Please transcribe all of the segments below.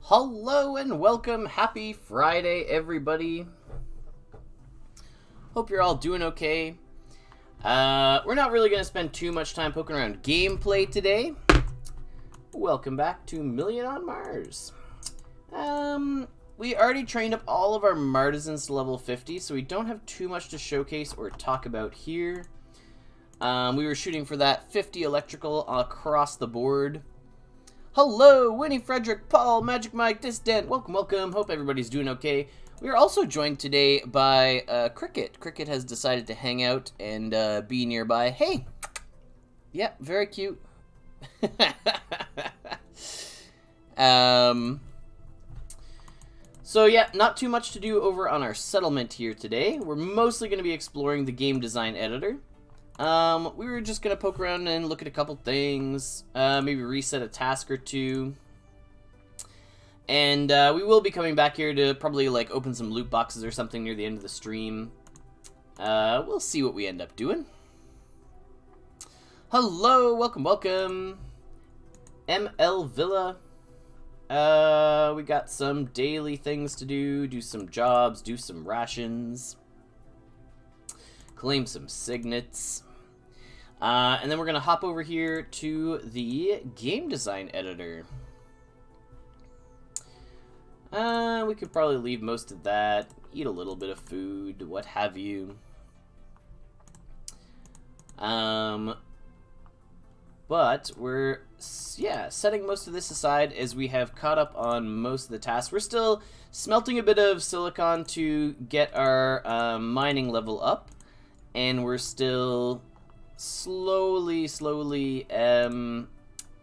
Hello and welcome. Happy Friday, everybody. Hope you're all doing okay. We're not really going to spend too much time poking around gameplay today. Welcome back to Million on Mars. We already trained up all of our Martisans to level 50, so we don't have too much to showcase or talk about here. We were shooting for that 50 electrical across the board. Hello, Winnie, Frederick, Paul, Magic Mike, Distant. Welcome, welcome. Hope everybody's doing okay. We are also joined today by Cricket. Cricket has decided to hang out and be nearby. Hey! Yep, very cute. So yeah, not too much to do over on our settlement here today. We're mostly going to be exploring the game design editor. We were just going to poke around and look at a couple things, maybe reset a task or two. And we will be coming back here to probably like open some loot boxes or something near the end of the stream. We'll see what we end up doing. Hello, welcome, welcome. ML Villa. We got some daily things to do some jobs, do some rations. Claim some signets. And then we're going to hop over here to the game design editor. We could probably leave most of that, eat a little bit of food, what have you. But we're, setting most of this aside as we have caught up on most of the tasks. We're still smelting a bit of silicon to get our mining level up. And we're still slowly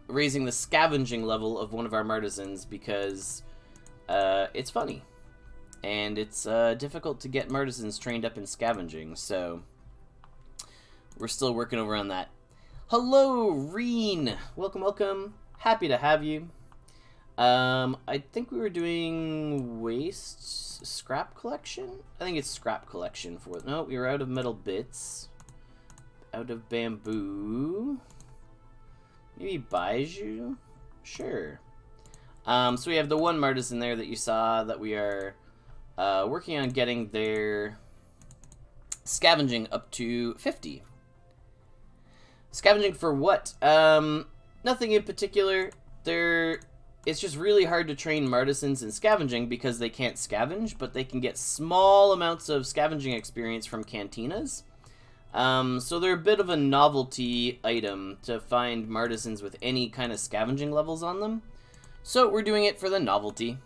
raising the scavenging level of one of our Martisans because it's funny. And it's difficult to get Martisans trained up in scavenging, so we're still working over on that. Hello, Reen! Welcome, welcome. Happy to have you. I think we were doing waste scrap collection? I think it's scrap collection for... No, we were out of metal bits. Out of bamboo. Maybe Baiju? Sure. So we have the one Martisan there that you saw that we are working on getting their scavenging up to 50. Scavenging for what? Nothing in particular. It's just really hard to train Martisans in scavenging because they can't scavenge, but they can get small amounts of scavenging experience from cantinas. So they're a bit of a novelty item to find Martisans with any kind of scavenging levels on them. So we're doing it for the novelty.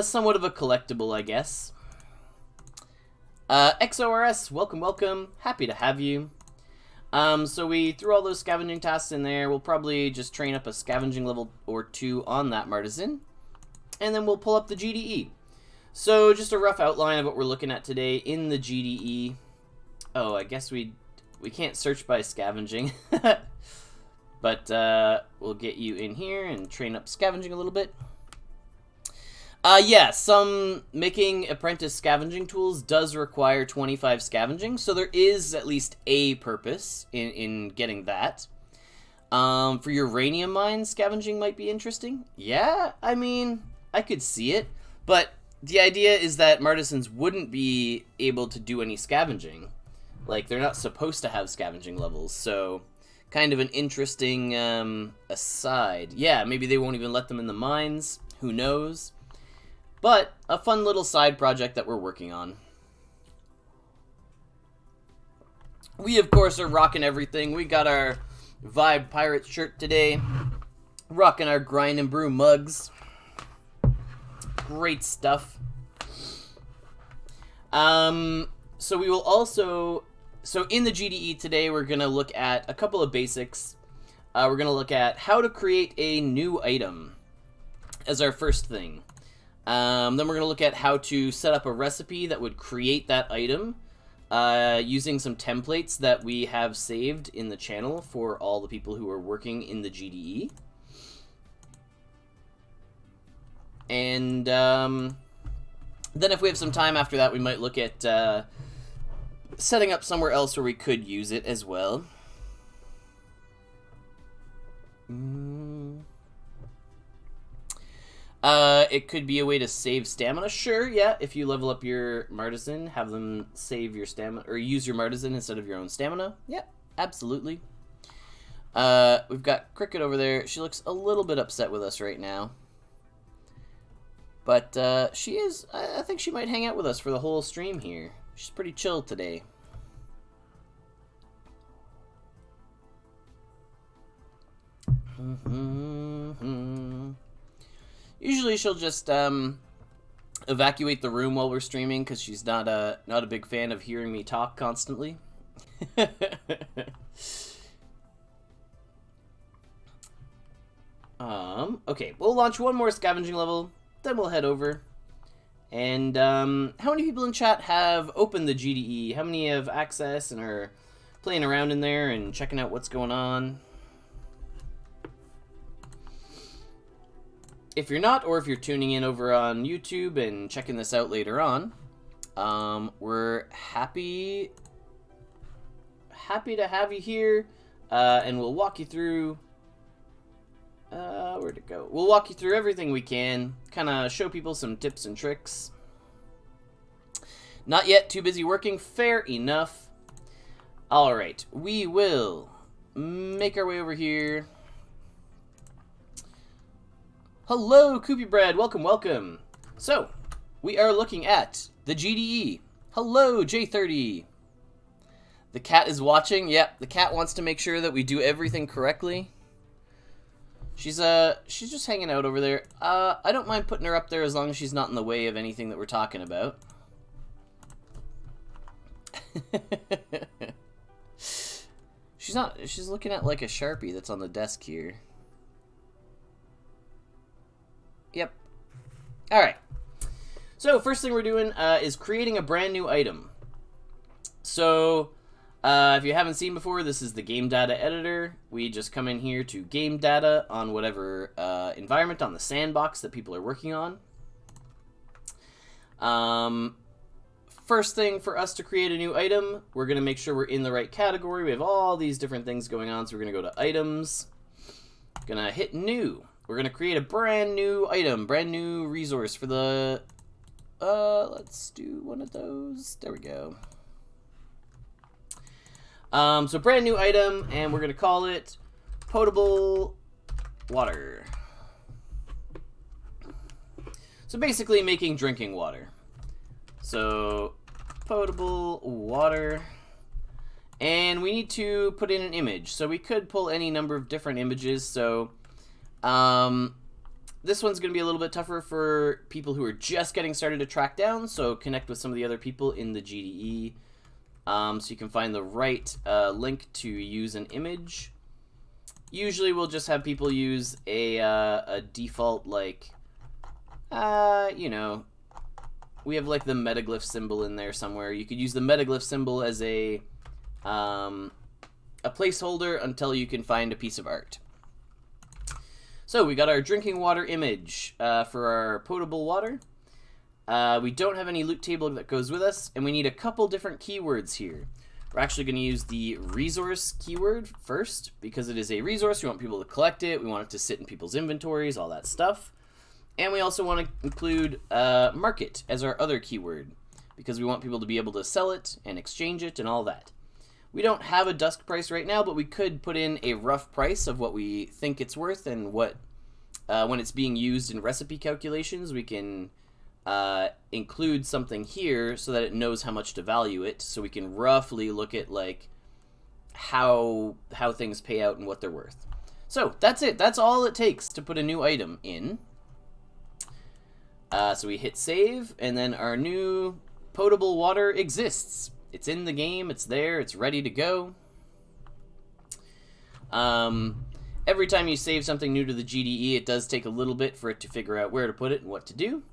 Somewhat of a collectible, I guess. XORS, welcome, welcome. Happy to have you. So we threw all those scavenging tasks in there. We'll probably just train up a scavenging level or 2 on that Martisan. And then we'll pull up the GDE. So just a rough outline of what we're looking at today in the GDE. Oh, I guess we can't search by scavenging. But we'll get you in here and train up scavenging a little bit. Yeah, some making apprentice scavenging tools does require 25 scavenging, so there is at least a purpose in getting that. For uranium mines, scavenging might be interesting. Yeah, I mean, I could see it, but the idea is that Martisans wouldn't be able to do any scavenging. Like, they're not supposed to have scavenging levels, so kind of an interesting aside. Yeah, maybe they won't even let them in the mines, who knows? But a fun little side project that we're working on. We, of course, are rocking everything. We got our Vibe Pirate shirt today. Rocking our Grind and Brew mugs. Great stuff. So we will also... So in the GDE today, we're going to look at a couple of basics. We're going to look at how to create a new item as our first thing. Then we're going to look at how to set up a recipe that would create that item using some templates that we have saved in the channel for all the people who are working in the GDE. And then if we have some time after that, we might look at setting up somewhere else where we could use it as well. It could be a way to save stamina. Sure, yeah. If you level up your Martisan, have them save your stamina, or use your Martisan instead of your own stamina. Yeah, absolutely. We've got Cricket over there. She looks a little bit upset with us right now. But she is, I think she might hang out with us for the whole stream here. She's pretty chill today. Usually she'll just evacuate the room while we're streaming because she's not a big fan of hearing me talk constantly. Okay, we'll launch one more scavenging level, then we'll head over. And how many people in chat have opened the GDE? How many have access and are playing around in there and checking out what's going on? If you're not, or if you're tuning in over on YouTube and checking this out later on, we're happy to have you here, and we'll walk you through, where'd it go? We'll walk you through everything we can, kind of show people some tips and tricks. Not yet, too busy working, fair enough. Alright, we will make our way over here. Hello, Koopy Bread. Welcome, welcome. So, we are looking at the GDE. Hello, J30. The cat is watching. Yep, the cat wants to make sure that we do everything correctly. She's just hanging out over there. I don't mind putting her up there as long as she's not in the way of anything that we're talking about. She's looking at like a Sharpie that's on the desk here. Yep. Alright. So, first thing we're doing is creating a brand new item. So, if you haven't seen before, this is the game data editor. We just come in here to game data on whatever environment on the sandbox that people are working on. First thing for us to create a new item, we're going to make sure we're in the right category. We have all these different things going on, so we're going to go to items. Going to hit new. We're going to create a brand new item, brand new resource for the, let's do one of those. There we go. So brand new item, and we're going to call it potable water. So basically making drinking water. So potable water. And we need to put in an image. So we could pull any number of different images. So This one's going to be a little bit tougher for people who are just getting started to track down, so connect with some of the other people in the GDE. So you can find the right link to use an image. Usually we'll just have people use a default, like, you know, we have like the metaglyph symbol in there somewhere. You could use the metaglyph symbol as a placeholder until you can find a piece of art. So we got our drinking water image for our potable water. We don't have any loot table that goes with us, and we need a couple different keywords here. We're actually going to use the resource keyword first, because it is a resource. We want people to collect it. We want it to sit in people's inventories, all that stuff. And we also want to include market as our other keyword, because we want people to be able to sell it and exchange it and all that. We don't have a Dusk price right now, but we could put in a rough price of what we think it's worth, and what when it's being used in recipe calculations, we can include something here so that it knows how much to value it, so we can roughly look at like how things pay out and what they're worth. So that's it. That's all it takes to put a new item in. So we hit save, and then our new potable water exists. It's in the game, it's there, it's ready to go. Every time you save something new to the GDE, it does take a little bit for it to figure out where to put it and what to do.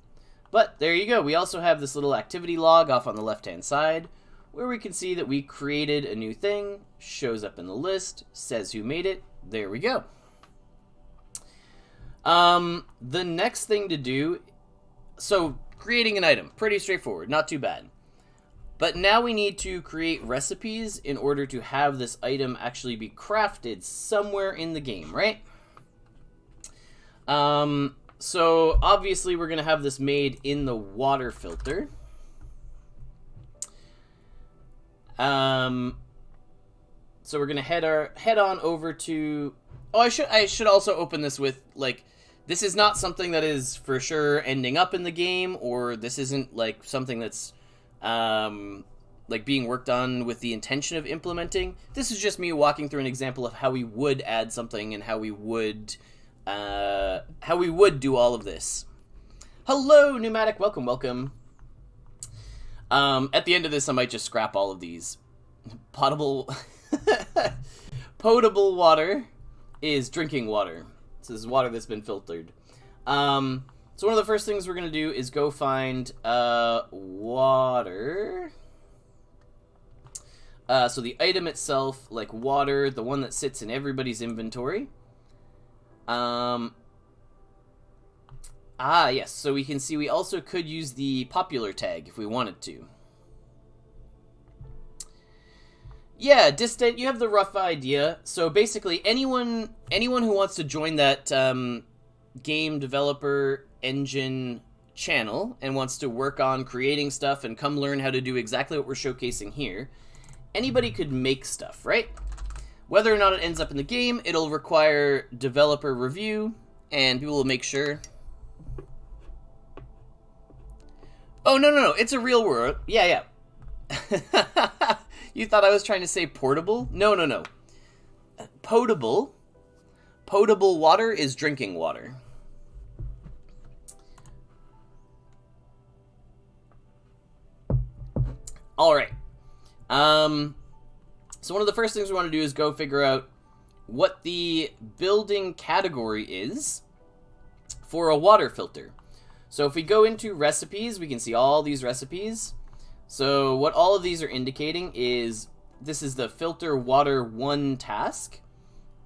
But there you go. We also have this little activity log off on the left-hand side, where we can see that we created a new thing, shows up in the list, says who made it. There we go. The next thing to do, so creating an item, pretty straightforward, not too bad. But now we need to create recipes in order to have this item actually be crafted somewhere in the game, right? So obviously we're going to have this made in the water filter. So we're going to head on over to... Oh, I should also open this with, like, this is not something that is for sure ending up in the game, or this isn't like something that's like being worked on with the intention of implementing. This is just me walking through an example of how we would add something and how we would do all of this. Hello, Pneumatic. Welcome, welcome. At the end of this, I might just scrap all of these. Potable water is drinking water. This is water that's been filtered. So one of the first things we're going to do is go find water. So the item itself, like water, the one that sits in everybody's inventory. Yes, so we can see we also could use the popular tag if we wanted to. Yeah, distant, you have the rough idea. So basically anyone who wants to join that game developer engine channel and wants to work on creating stuff and come learn how to do exactly what we're showcasing here, anybody could make stuff, right? Whether or not it ends up in the game, it'll require developer review, and people will make sure. Oh, no, it's a real word. Yeah. You thought I was trying to say portable? No. Potable water is drinking water. All right. So one of the first things we want to do is go figure out what the building category is for a water filter. So if we go into recipes, we can see all these recipes. So what all of these are indicating is this is the filter water 1 task,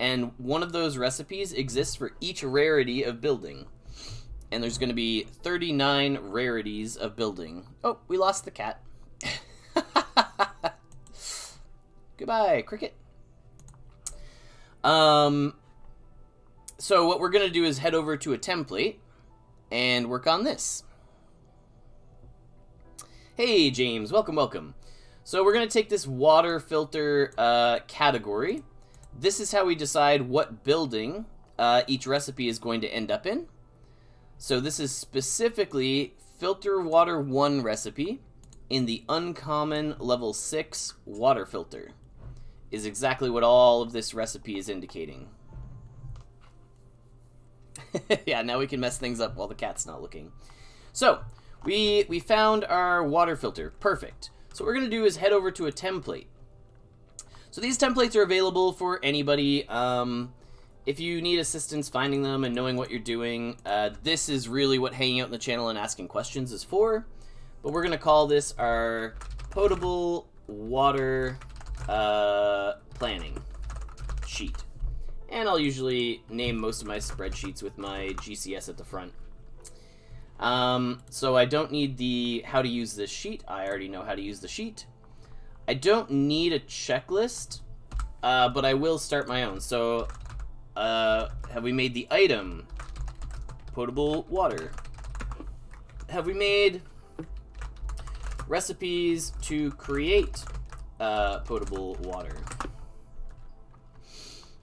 and one of those recipes exists for each rarity of building. And there's going to be 39 rarities of building. Oh, we lost the cat. Goodbye, cricket. So what we're going to do is head over to a template and work on this. Hey, James. Welcome. So we're going to take this water filter category. This is how we decide what building each recipe is going to end up in. So this is specifically filter water 1 recipe in the uncommon level 6 water filter. Is exactly what all of this recipe is indicating. Yeah, now we can mess things up while the cat's not looking. So, we found our water filter. Perfect. So what we're going to do is head over to a template. So these templates are available for anybody. If you need assistance finding them and knowing what you're doing, this is really what hanging out in the channel and asking questions is for. But we're going to call this our potable water planning sheet. And I'll usually name most of my spreadsheets with my GCS at the front. So I don't need the how to use this sheet. I already know how to use the sheet. I don't need a checklist, but I will start my own. So have we made the item? Potable water. Have we made recipes to create potable water?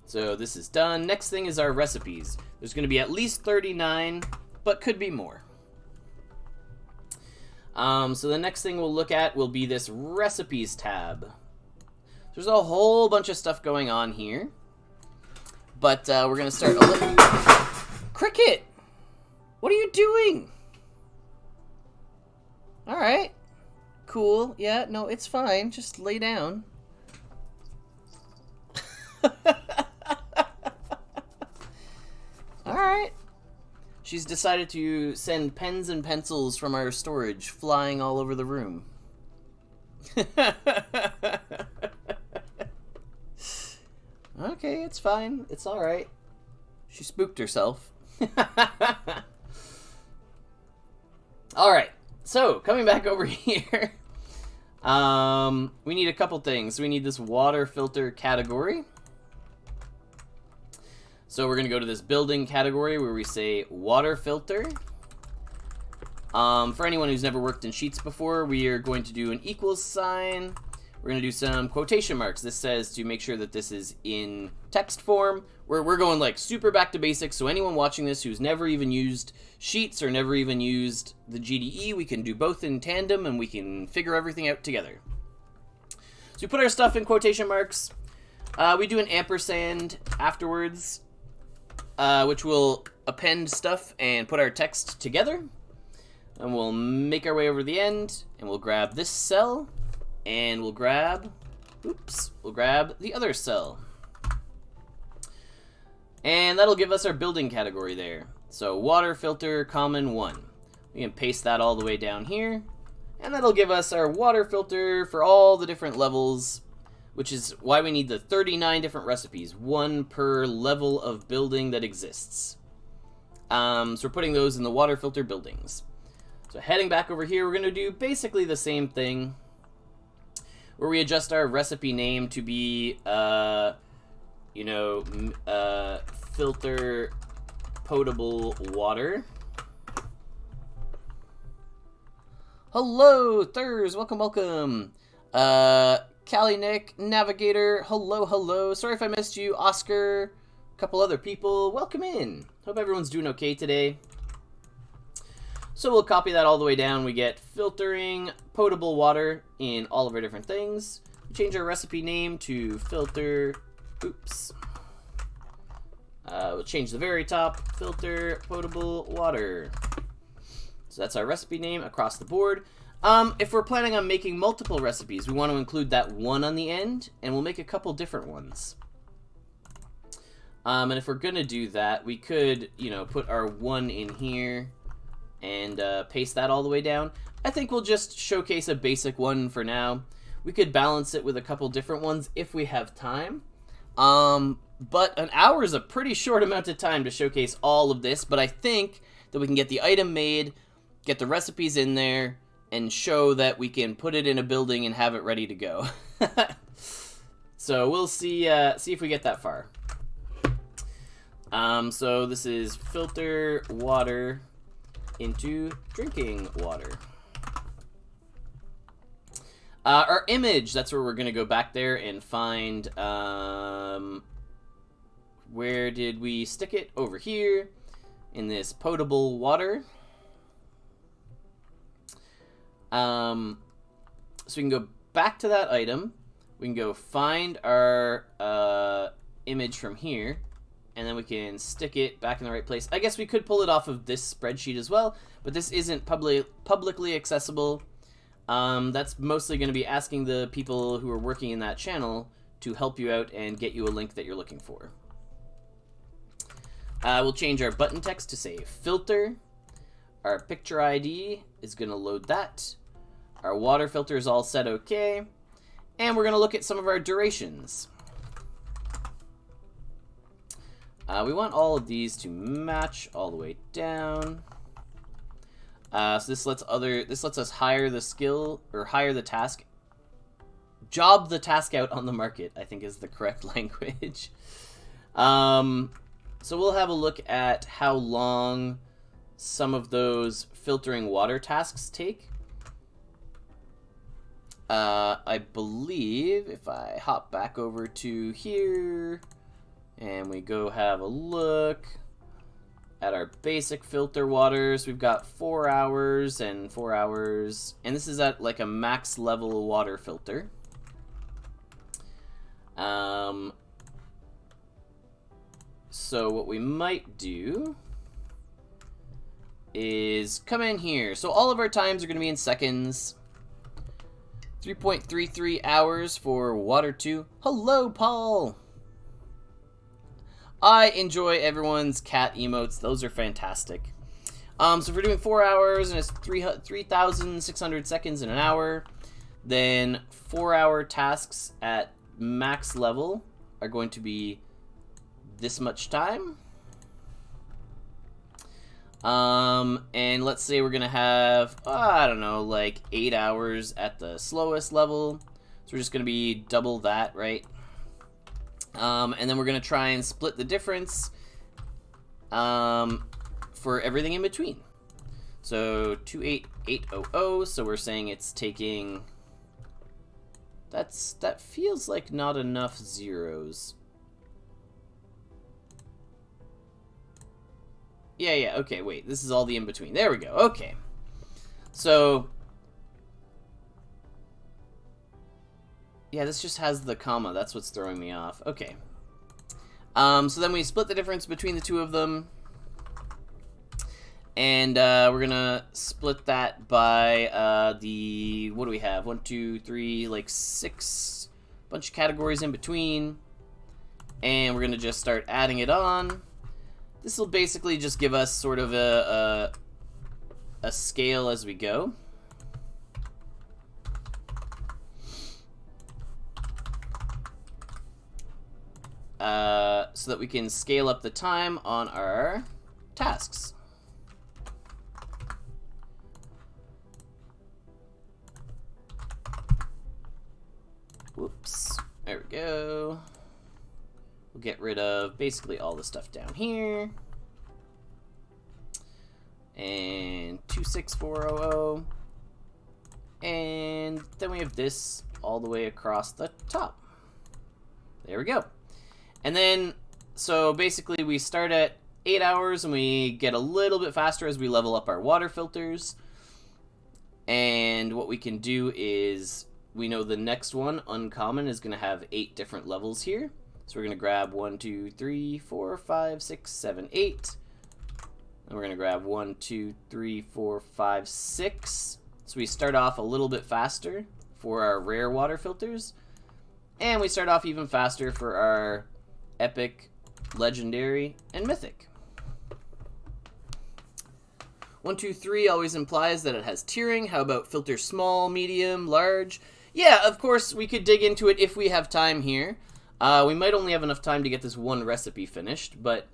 So this is done. Next thing is our recipes. There's going to be at least 39, but could be more. So the next thing we'll look at will be this recipes tab. There's a whole bunch of stuff going on here, but we're going to start a little... Cricket! What are you doing? Alright. Cool. Yeah, no, it's fine. Just lay down. Alright. She's decided to send pens and pencils from our storage flying all over the room. Okay, it's fine. It's alright. She spooked herself. Alright, so coming back over here. We need a couple things. We need this water filter category. So we're going to go to this building category where we say water filter. For anyone who's never worked in Sheets before, we are going to do an equals sign. We're going to do some quotation marks. This says to make sure that this is in text form. We're going like super back to basics, so anyone watching this who's never even used Sheets or never even used the GDE, we can do both in tandem and we can figure everything out together. So we put our stuff in quotation marks. We do an ampersand afterwards, which will append stuff and put our text together. And we'll make our way over the end, and we'll grab this cell, and we'll grab the other cell. And that'll give us our building category there. So water filter common 1. We can paste that all the way down here, and that'll give us our water filter for all the different levels, which is why we need the 39 different recipes, one per level of building that exists. So we're putting those in the water filter buildings. So heading back over here, we're going to do basically the same thing, where we adjust our recipe name to be, filter potable water. Hello, Thurs, welcome. Callie Nick, Navigator, hello. Sorry if I missed you. Oscar, a couple other people, welcome in. Hope everyone's doing okay today. So we'll copy that all the way down. We get filtering potable water in all of our different things. We change our recipe name to filter, we'll change the very top, filter potable water. So that's our recipe name across the board. If we're planning on making multiple recipes, we want to include that one on the end, and we'll make a couple different ones. And if we're going to do that, we could, put our one in here and paste that all the way down. I think we'll just showcase a basic one for now. We could balance it with a couple different ones if we have time. But an hour is a pretty short amount of time to showcase all of this, but I think that we can get the item made, get the recipes in there, and show that we can put it in a building and have it ready to go. So we'll see if we get that far. So this is filter water into drinking water. Our image, that's where we're going to go back there and find, where did we stick it? Over here in this potable water. So we can go back to that item. We can go find our image from here and then we can stick it back in the right place. I guess we could pull it off of this spreadsheet as well, but this isn't publicly accessible. That's mostly going to be asking the people who are working in that channel to help you out and get you a link that you're looking for. We'll change our button text to say filter. Our picture ID is going to load that. Our water filter is all set okay. And we're going to look at some of our durations. We want all of these to match all the way down. So this lets us hire the skill, or hire the task. Job the task out on the market, I think is the correct language. So we'll have a look at how long some of those filtering water tasks take. I believe if I hop back over to here and we go have a look at our basic filter waters, we've got 4 hours and 4 hours, and this is at like a max level water filter. So what we might do is come in here. So all of our times are going to be in seconds. 3.33 hours for water 2. Hello, Paul! I enjoy everyone's cat emotes. Those are fantastic. So if we're doing 4 hours and it's 3,600 seconds in an hour, then 4-hour tasks at max level are going to be this much time. And let's say we're gonna have, I don't know, like 8 hours at the slowest level. So we're just gonna be double that, right? And then we're gonna try and split the difference for everything in between. So 28800, so we're saying it's taking, that feels like not enough zeros. Yeah, okay, wait, this is all the in-between. There we go, okay. So, yeah, this just has the comma, that's what's throwing me off. Okay. So then we split the difference between the two of them. And we're gonna split that by the, what do we have? 1, 2, 3, like 6 bunch of categories in between. And we're gonna just start adding it on. This will basically just give us sort of a scale as we go. So that we can scale up the time on our tasks. Whoops. There we go. We'll get rid of basically all the stuff down here. And 26400. And then we have this all the way across the top. There we go. And then, so basically we start at 8 hours and we get a little bit faster as we level up our water filters. And what we can do is, we know the next one, uncommon, is going to have 8 different levels here. So we're going to grab 1, 2, 3, 4, 5, 6, 7, 8. And we're going to grab 1, 2, 3, 4, 5, 6. So we start off a little bit faster for our rare water filters. And we start off even faster for our epic, legendary, and mythic. 1, 2, 3 always implies that it has tiering. How about filter small, medium, large? Yeah, of course, we could dig into it if we have time here. We might only have enough time to get this one recipe finished, but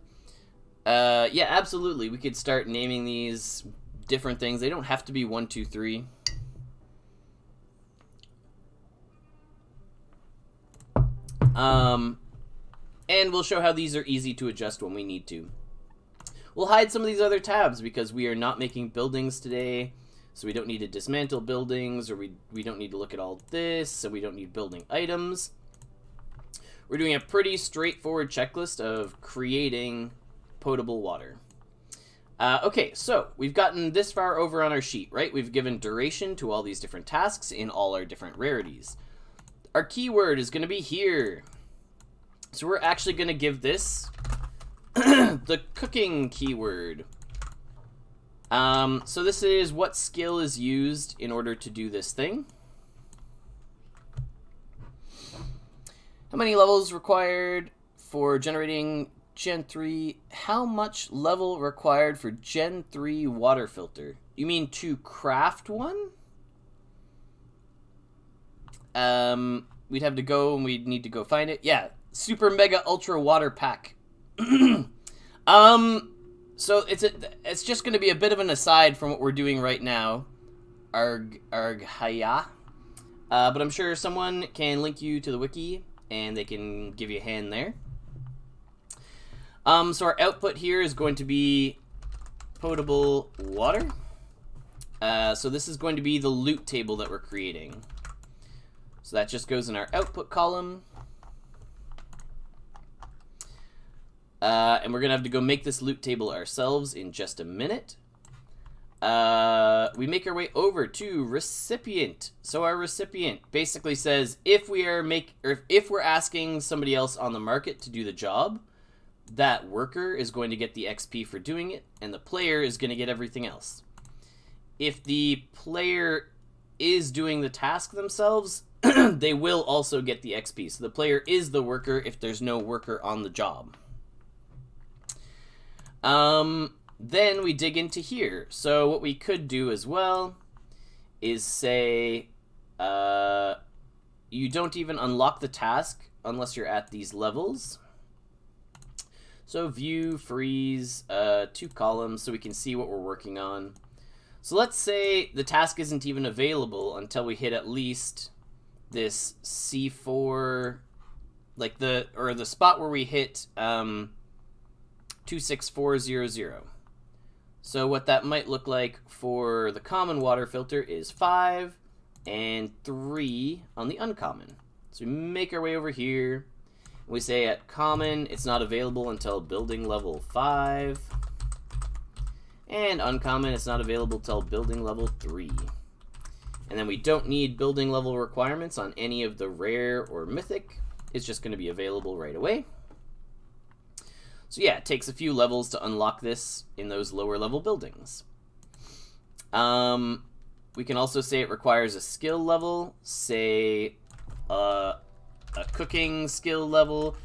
yeah, absolutely. We could start naming these different things. They don't have to be 1, 2, 3. And we'll show how these are easy to adjust when we need to. We'll hide some of these other tabs because we are not making buildings today, so we don't need to dismantle buildings, or we don't need to look at all this, so we don't need building items. We're doing a pretty straightforward checklist of creating potable water. Okay, so we've gotten this far over on our sheet, right? We've given duration to all these different tasks in all our different rarities. Our keyword is going to be here. So we're actually going to give this the cooking keyword. So this is what skill is used in order to do this thing. How many levels required for generating Gen 3? How much level required for Gen 3 water filter? You mean to craft one? We'd have to go and we'd need to go find it. Yeah, super mega ultra water pack. So it's just going to be a bit of an aside from what we're doing right now. Haya. But I'm sure someone can link you to the wiki and they can give you a hand there. So our output here is going to be potable water. So this is going to be the loot table that we're creating. So that just goes in our output column. And we're going to have to go make this loot table ourselves in just a minute. We make our way over to recipient. So our recipient basically says if we're asking somebody else on the market to do the job, that worker is going to get the XP for doing it, and the player is going to get everything else. If the player is doing the task themselves, they will also get the XP. So the player is the worker if there's no worker on the job. Then we dig into here. So what we could do as well is say you don't even unlock the task unless you're at these levels. So view, freeze, 2 columns so we can see what we're working on. So let's say the task isn't even available until we hit at least this C4, like the spot where we hit 26400. So what that might look like for the common water filter is 5 and 3 on the uncommon. So we make our way over here. We say at common, it's not available until building level 5. And uncommon, it's not available till building level 3. And then we don't need building level requirements on any of the rare or mythic. It's just going to be available right away. So yeah, it takes a few levels to unlock this in those lower level buildings. We can also say it requires a skill level, say a cooking skill level.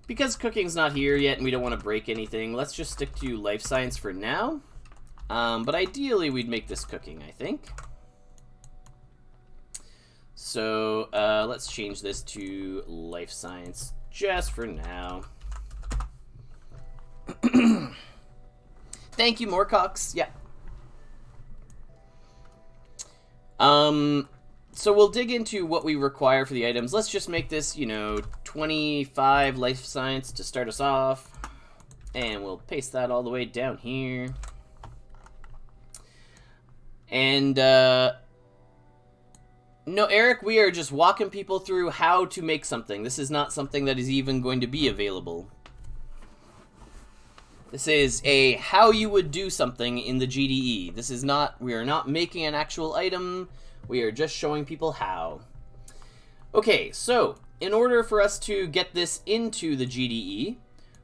Because cooking's not here yet and we don't want to break anything, let's just stick to life science for now. But ideally we'd make this cooking, I think. So let's change this to life science just for now. Thank you, Moorcox. Yeah. So we'll dig into what we require for the items. Let's just make this, 25 life science to start us off. And we'll paste that all the way down here. And, no, Eric, we are just walking people through how to make something. This is not something that is even going to be available. This is a how you would do something in the GDE. This is not, we are not making an actual item. We are just showing people how. Okay, so in order for us to get this into the GDE,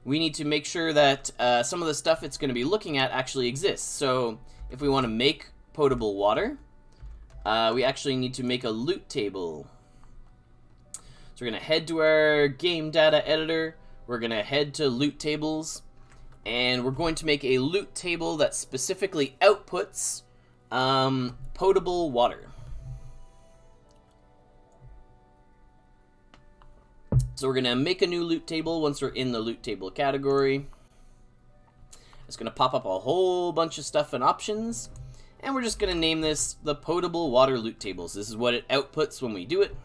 we need to make sure that some of the stuff it's going to be looking at actually exists. So if we want to make potable water, we actually need to make a loot table. So we're going to head to our game data editor. We're going to head to loot tables. And we're going to make a loot table that specifically outputs potable water. So we're going to make a new loot table once we're in the loot table category. It's going to pop up a whole bunch of stuff and options. And we're just going to name this the potable water loot tables. This is what it outputs when we do it.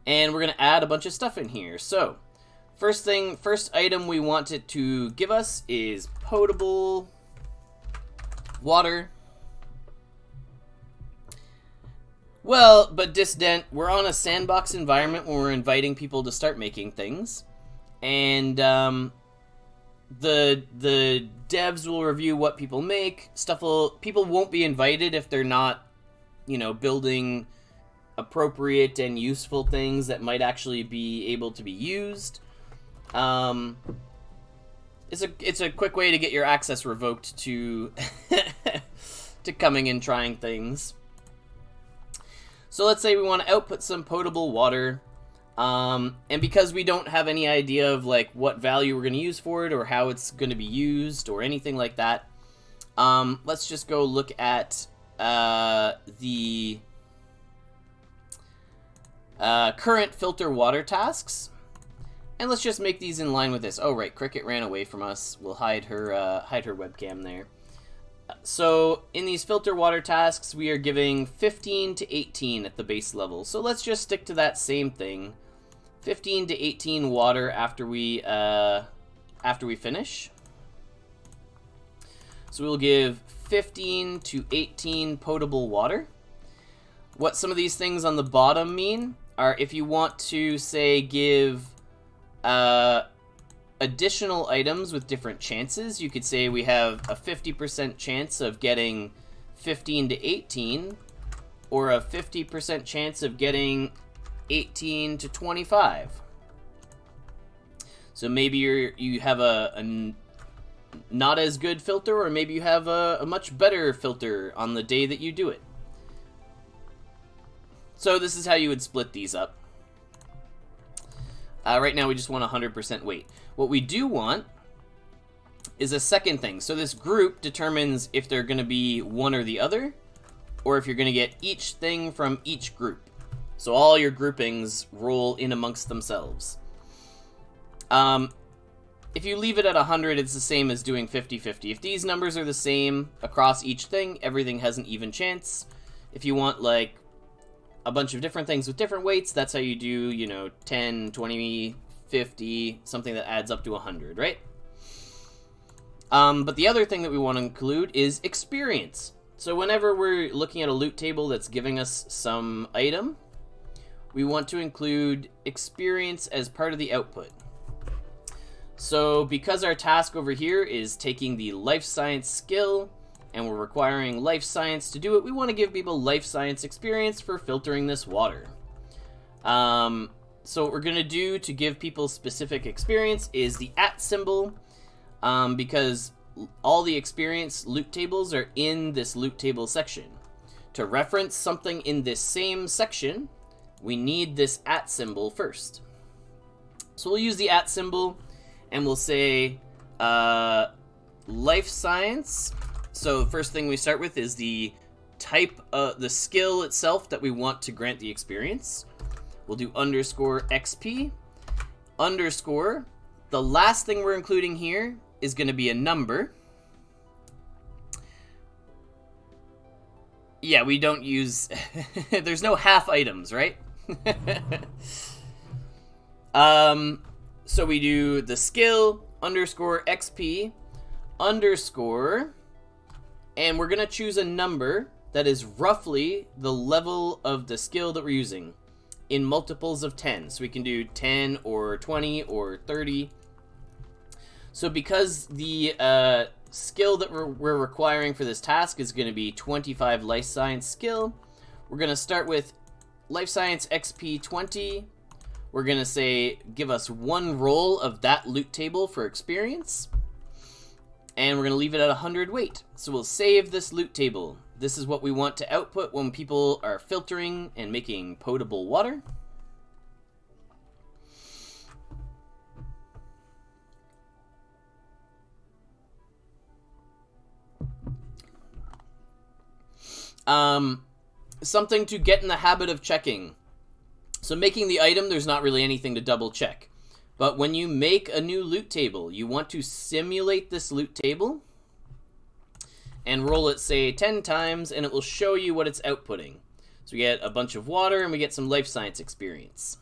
And we're going to add a bunch of stuff in here. So first item we want it to give us is potable water. Well, but disdent, we're on a sandbox environment where we're inviting people to start making things. And the devs will review what people make. People won't be invited if they're not, building appropriate and useful things that might actually be able to be used. it's a quick way to get your access revoked to to coming and trying things. So let's say we want to output some potable water, and because we don't have any idea of like what value we're going to use for it or how it's going to be used or anything like that, let's just go look at the current filter water tasks, and let's just make these in line with this. Oh right, Cricket ran away from us. We'll hide her webcam there. So in these filter water tasks, we are giving 15 to 18 at the base level. So let's just stick to that same thing. 15 to 18 water after we finish. So we'll give 15 to 18 potable water. What some of these things on the bottom mean are if you want to, say, give additional items with different chances, you could say we have a 50% chance of getting 15 to 18, or a 50% chance of getting 18 to 25. So maybe you have a not as good filter, or maybe you have a much better filter on the day that you do it. So this is how you would split these up. Right now we just want 100% weight. What we do want is a second thing. So this group determines if they're going to be one or the other, or if you're going to get each thing from each group. So all your groupings roll in amongst themselves. If you leave it at 100, it's the same as doing 50-50. If these numbers are the same across each thing, everything has an even chance. If you want, like, a bunch of different things with different weights, that's how you do, you know, 10, 20, 50, something that adds up to 100, right? But the other thing that we want to include is experience. So whenever we're looking at a loot table that's giving us some item, we want to include experience as part of the output. So because our task over here is taking the life science skill, and we're requiring life science to do it, we want to give people life science experience for filtering this water. So what we're going to do to give people specific experience is the @ symbol, because all the experience loot tables are in this loot table section. To reference something in this same section, we need this @ symbol first. So we'll use the @ symbol, and we'll say life science. So the first thing we start with is the type of the skill itself that we want to grant the experience. We'll do _XP, _. The last thing we're including here is going to be a number. Yeah, we don't use... There's no half items, right? So we do the skill, _XP, _... And we're going to choose a number that is roughly the level of the skill that we're using in multiples of 10. So we can do 10 or 20 or 30. So because the skill that we're requiring for this task is going to be 25 life science skill, we're going to start with life science XP 20. We're going to say give us one roll of that loot table for experience. And we're going to leave it at 100 weight. So we'll save this loot table. This is what we want to output when people are filtering and making potable water. Something to get in the habit of checking. So making the item, there's not really anything to double check. But when you make a new loot table, you want to simulate this loot table and roll it, say, 10 times, and it will show you what it's outputting. So we get a bunch of water, and we get some life science experience.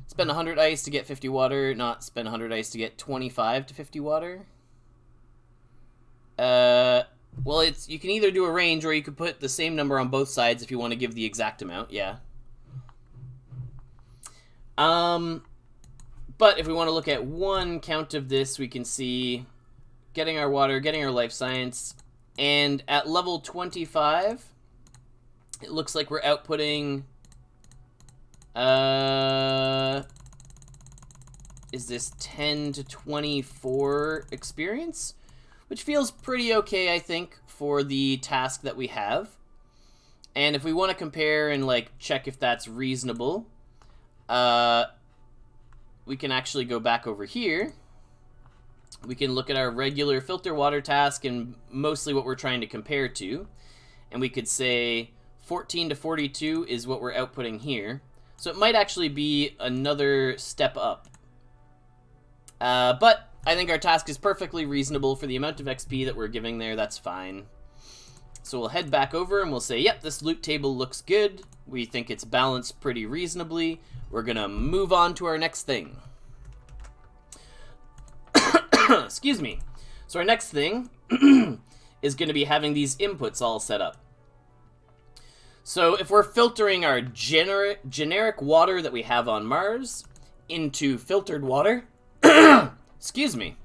Spend 100 ice to get 50 water, not spend 100 ice to get 25 to 50 water. Well, you can either do a range, or you could put the same number on both sides if you want to give the exact amount, yeah. But if we want to look at one count of this, we can see getting our water, getting our life science, and at level 25, it looks like we're outputting is this 10 to 24 experience, which feels pretty okay, I think, for the task that we have. And if we want to compare and like check if that's reasonable, we can actually go back over here. We can look at our regular filter water task and mostly what we're trying to compare to. And we could say 14 to 42 is what we're outputting here. So it might actually be another step up. But I think our task is perfectly reasonable for the amount of XP that we're giving there. That's fine. So we'll head back over and we'll say, yep, this loot table looks good. We think it's balanced pretty reasonably. We're going to move on to our next thing. Excuse me. So our next thing is going to be having these inputs all set up. So if we're filtering our generic water that we have on Mars into filtered water, excuse me,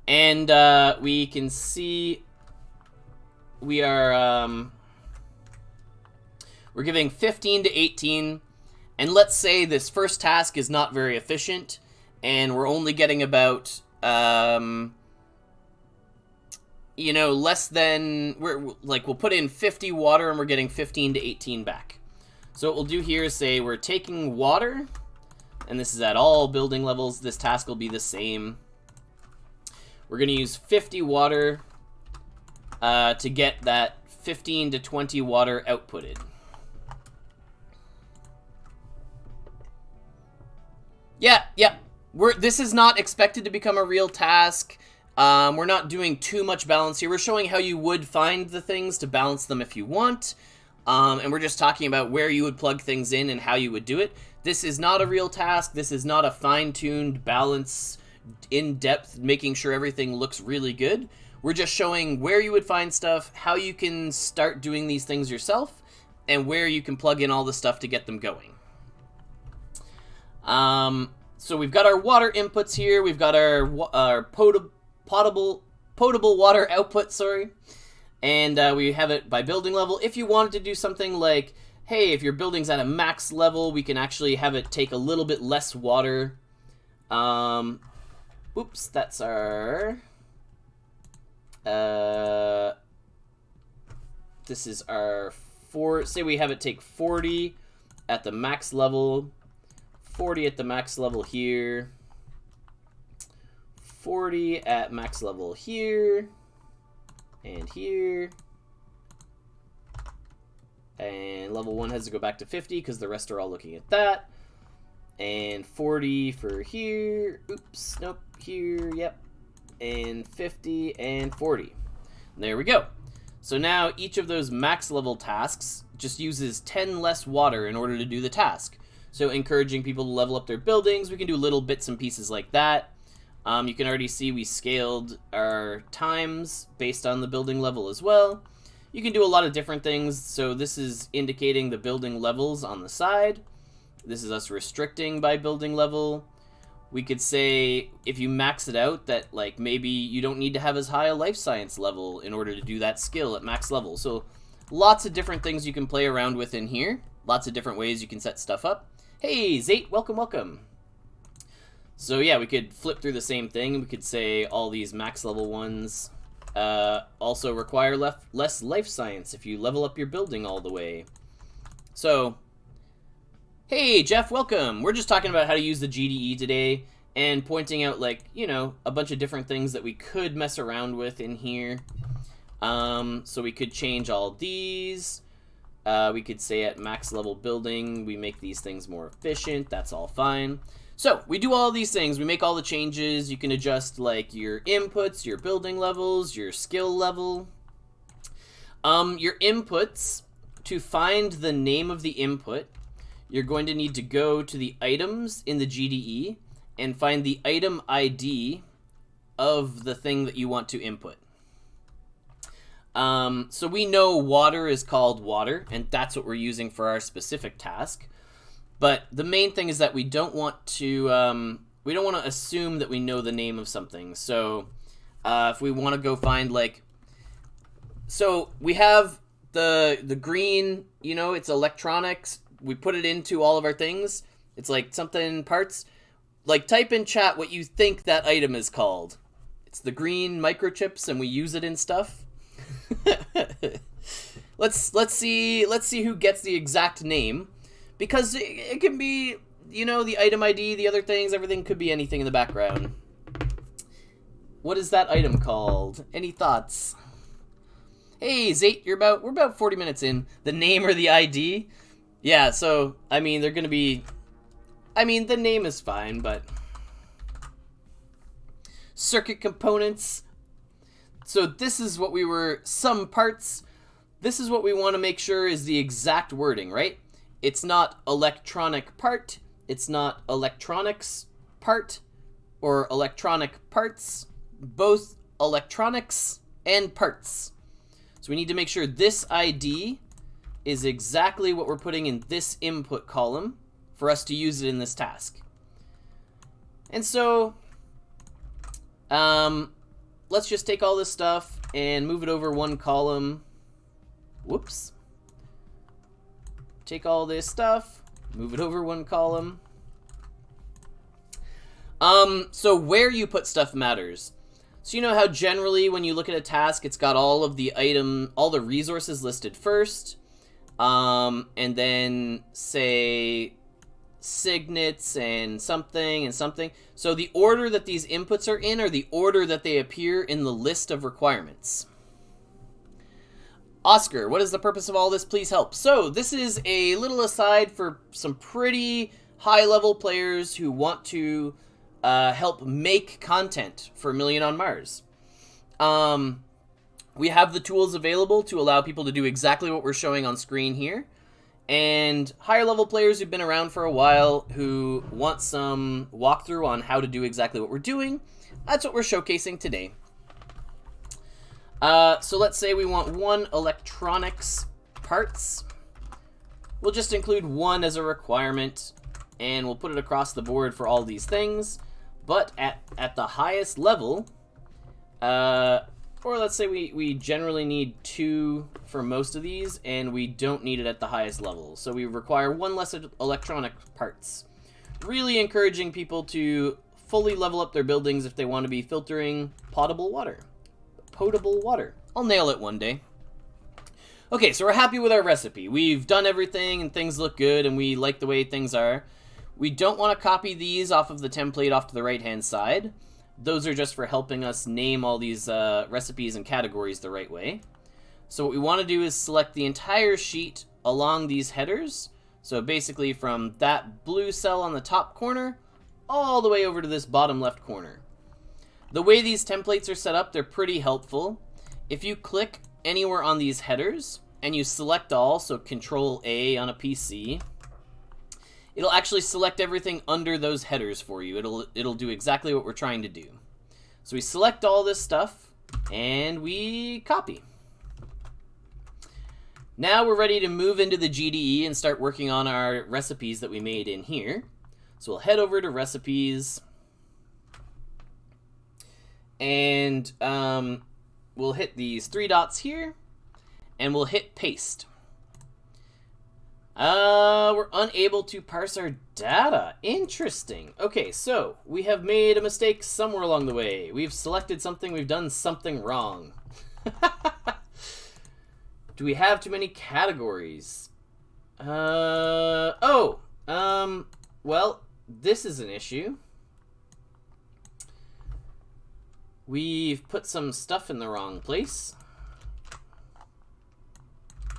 and we can see we are we're giving 15 to 18, and let's say this first task is not very efficient, and we're only getting about you know, less than, we'll put in 50 water and we're getting 15 to 18 back. So what we'll do here is say we're taking water, and this is at all building levels. This task will be the same. We're going to use 50 water to get that 15 to 20 water outputted. Yeah. This is not expected to become a real task. We're not doing too much balance here. We're showing how you would find the things to balance them if you want. And we're just talking about where you would plug things in and how you would do it. This is not a real task. This is not a fine-tuned balance, in-depth, making sure everything looks really good. We're just showing where you would find stuff, how you can start doing these things yourself, and where you can plug in all the stuff to get them going. So we've got our water inputs here. We've got our potable water output, and we have it by building level. If you wanted to do something like, hey, if your building's at a max level, we can actually have it take a little bit less water. Oops, that's our this is our say we have it take 40 at the max level, 40 at the max level here, 40 at max level here, and here. And level 1 has to go back to 50 because the rest are all looking at that. And 40 for here. Oops, nope, here, yep. And 50 and 40. And there we go. So now each of those max level tasks just uses 10 less water in order to do the task. So encouraging people to level up their buildings. We can do little bits and pieces like that. You can already see we scaled our times based on the building level as well. You can do a lot of different things. So this is indicating the building levels on the side. This is us restricting by building level. We could say if you max it out that like maybe you don't need to have as high a life science level in order to do that skill at max level. So lots of different things you can play around with in here. Lots of different ways you can set stuff up. Hey, Zate, welcome. So yeah, we could flip through the same thing. We could say all these max level ones also require less life science if you level up your building all the way. So, hey Jeff, welcome. We're just talking about how to use the GDE today and pointing out, like, you know, a bunch of different things that we could mess around with in here. So we could change all these. We could say at max level building, we make these things more efficient. That's all fine. So we do all these things. We make all the changes. You can adjust like your inputs, your building levels, your skill level. Your inputs, to find the name of the input, you're going to need to go to the items in the GDE and find the item ID of the thing that you want to input. So we know water is called water, and that's what we're using for our specific task. But the main thing is that we don't want to assume that we know the name of something. So if we want to go find, like, so we have the green, you know, it's electronics. We put it into all of our things. It's like something parts. Like, type in chat what you think that item is called. It's the green microchips, and we use it in stuff. let's see who gets the exact name, because it can be, you know, the item ID, the other things, everything could be anything in the background. What is that item called? Any thoughts? Hey, Zate, we're about 40 minutes in. The name or the ID? Yeah, so, I mean, they're gonna be... I mean, the name is fine, but... Circuit components. So this is what we were... Some parts. This is what we want to make sure is the exact wording, right? It's not electronic part. It's not electronics part. Or electronic parts. Both electronics and parts. So we need to make sure this ID is exactly what we're putting in this input column for us to use it in this task. And so, let's just take all this stuff and move it over one column. Whoops. Take all this stuff, move it over one column. So where you put stuff matters. So you know how generally when you look at a task, it's got all of the all the resources listed first, and then say signets and something and something. So the order that these inputs are in are the order that they appear in the list of requirements. Oscar, what is the purpose of all this? Please help. So this is a little aside for some pretty high-level players who want to help make content for Million on Mars. We have the tools available to allow people to do exactly what we're showing on screen here. And higher level players who've been around for a while who want some walkthrough on how to do exactly what we're doing, that's what we're showcasing today. So let's say we want one electronics parts. We'll just include one as a requirement, and we'll put it across the board for all these things. But at the highest level, or let's say we generally need 2 for most of these, and we don't need it at the highest level. So we require 1 less electronic parts. Really encouraging people to fully level up their buildings if they want to be filtering potable water. I'll nail it one day. Okay, so we're happy with our recipe. We've done everything, and things look good, and we like the way things are. We don't want to copy these off of the template off to the right-hand side. Those are just for helping us name all these recipes and categories the right way. So what we want to do is select the entire sheet along these headers. So basically from that blue cell on the top corner all the way over to this bottom left corner. The way these templates are set up, they're pretty helpful. If you click anywhere on these headers and you select all, so Control A on a PC, it'll actually select everything under those headers for you. It'll do exactly what we're trying to do. So we select all this stuff and we copy. Now we're ready to move into the GDE and start working on our recipes that we made in here. So we'll head over to recipes and we'll hit these 3 dots here and we'll hit paste. We're unable to parse our data. Interesting. Okay, so we have made a mistake somewhere along the way. We've selected something, we've done something wrong. Do we have too many categories? Well, this is an issue. We've put some stuff in the wrong place.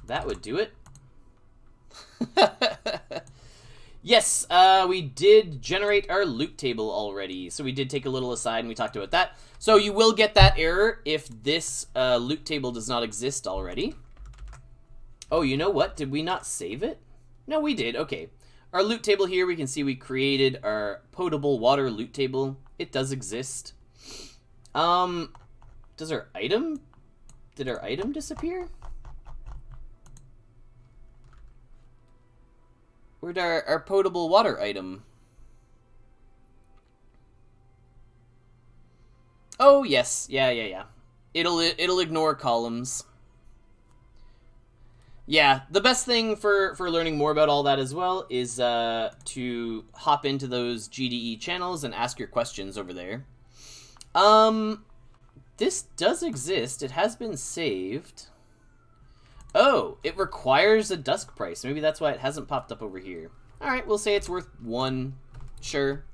That would do it. Yes, we did generate our loot table already. So we did take a little aside and we talked about that. So you will get that error if this loot table does not exist already. Oh, you know what? Did we not save it? No, we did. Okay. Our loot table here, we can see we created our potable water loot table. It does exist. Did our item disappear? Where'd our potable water item? Oh, yes. Yeah. It'll ignore columns. Yeah, the best thing for learning more about all that as well is to hop into those GDE channels and ask your questions over there. This does exist. It has been saved. Oh, it requires a Dusk price. Maybe that's why it hasn't popped up over here. Alright, we'll say it's worth 1. Sure.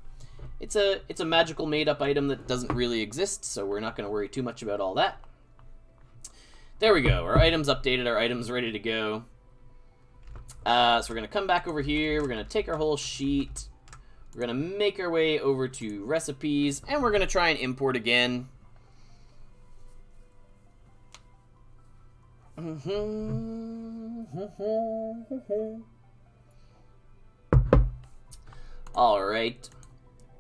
It's a magical made-up item that doesn't really exist, so we're not going to worry too much about all that. There we go. Our item's updated. Our item's ready to go. So we're going to come back over here. We're going to take our whole sheet. We're going to make our way over to recipes, and we're going to try and import again. Alright.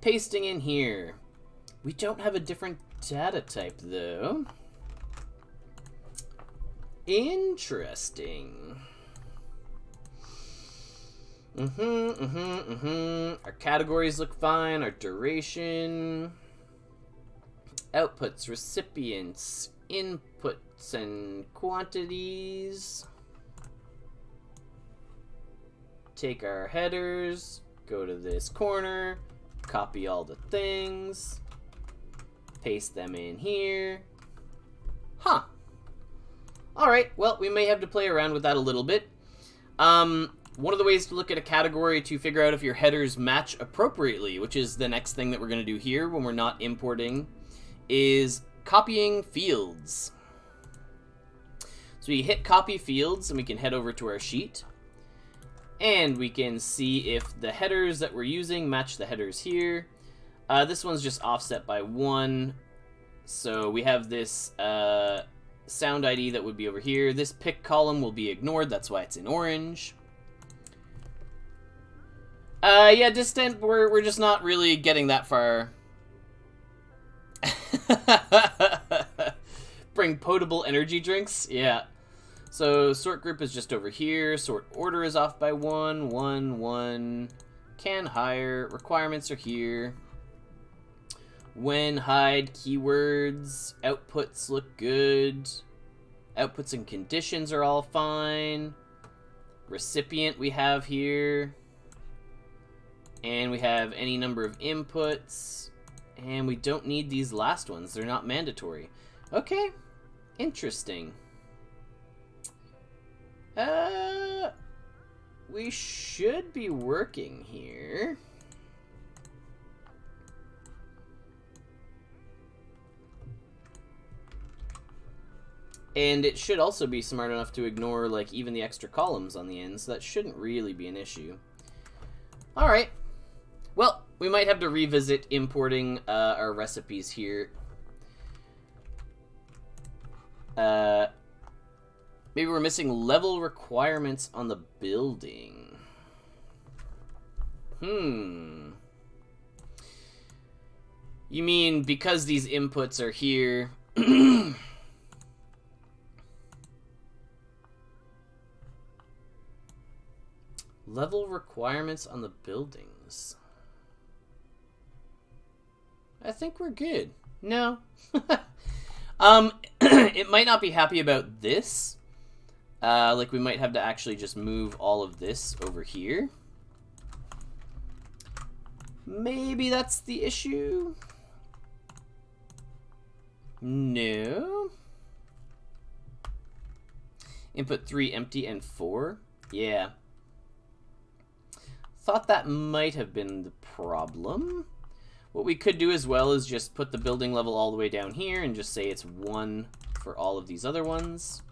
Pasting in here. We don't have a different data type, though. Interesting. Our categories look fine. Our duration. Outputs, recipients, inputs, and quantities. Take our headers. Go to this corner. Copy all the things. Paste them in here. Huh. Alright, well, we may have to play around with that a little bit. One of the ways to look at a category to figure out if your headers match appropriately, which is the next thing that we're going to do here when we're not importing, is copying fields. So we hit copy fields, and we can head over to our sheet. And we can see if the headers that we're using match the headers here. This one's just offset by 1. So we have this sound ID that would be over here. This pick column will be ignored. That's why it's in orange. Yeah, distant, we're just not really getting that far. Bring potable energy drinks? Yeah. So sort group is just over here. Sort order is off by 1, 1, 1. Can hire. Requirements are here. When hide keywords. Outputs look good. Outputs and conditions are all fine. Recipient we have here. And we have any number of inputs. And we don't need these last ones. They're not mandatory. Okay. Interesting. We should be working here. And it should also be smart enough to ignore, like, even the extra columns on the end, so that shouldn't really be an issue. Alright. Well, we might have to revisit importing our recipes here. Maybe we're missing level requirements on the building. You mean because these inputs are here... Level requirements on the buildings. I think we're good. No. It might not be happy about this. Like, we might have to actually just move all of this over here. Maybe that's the issue. No. Input 3 empty and 4. Yeah. Thought that might have been the problem. What we could do as well is just put the building level all the way down here and just say it's 1 for all of these other ones.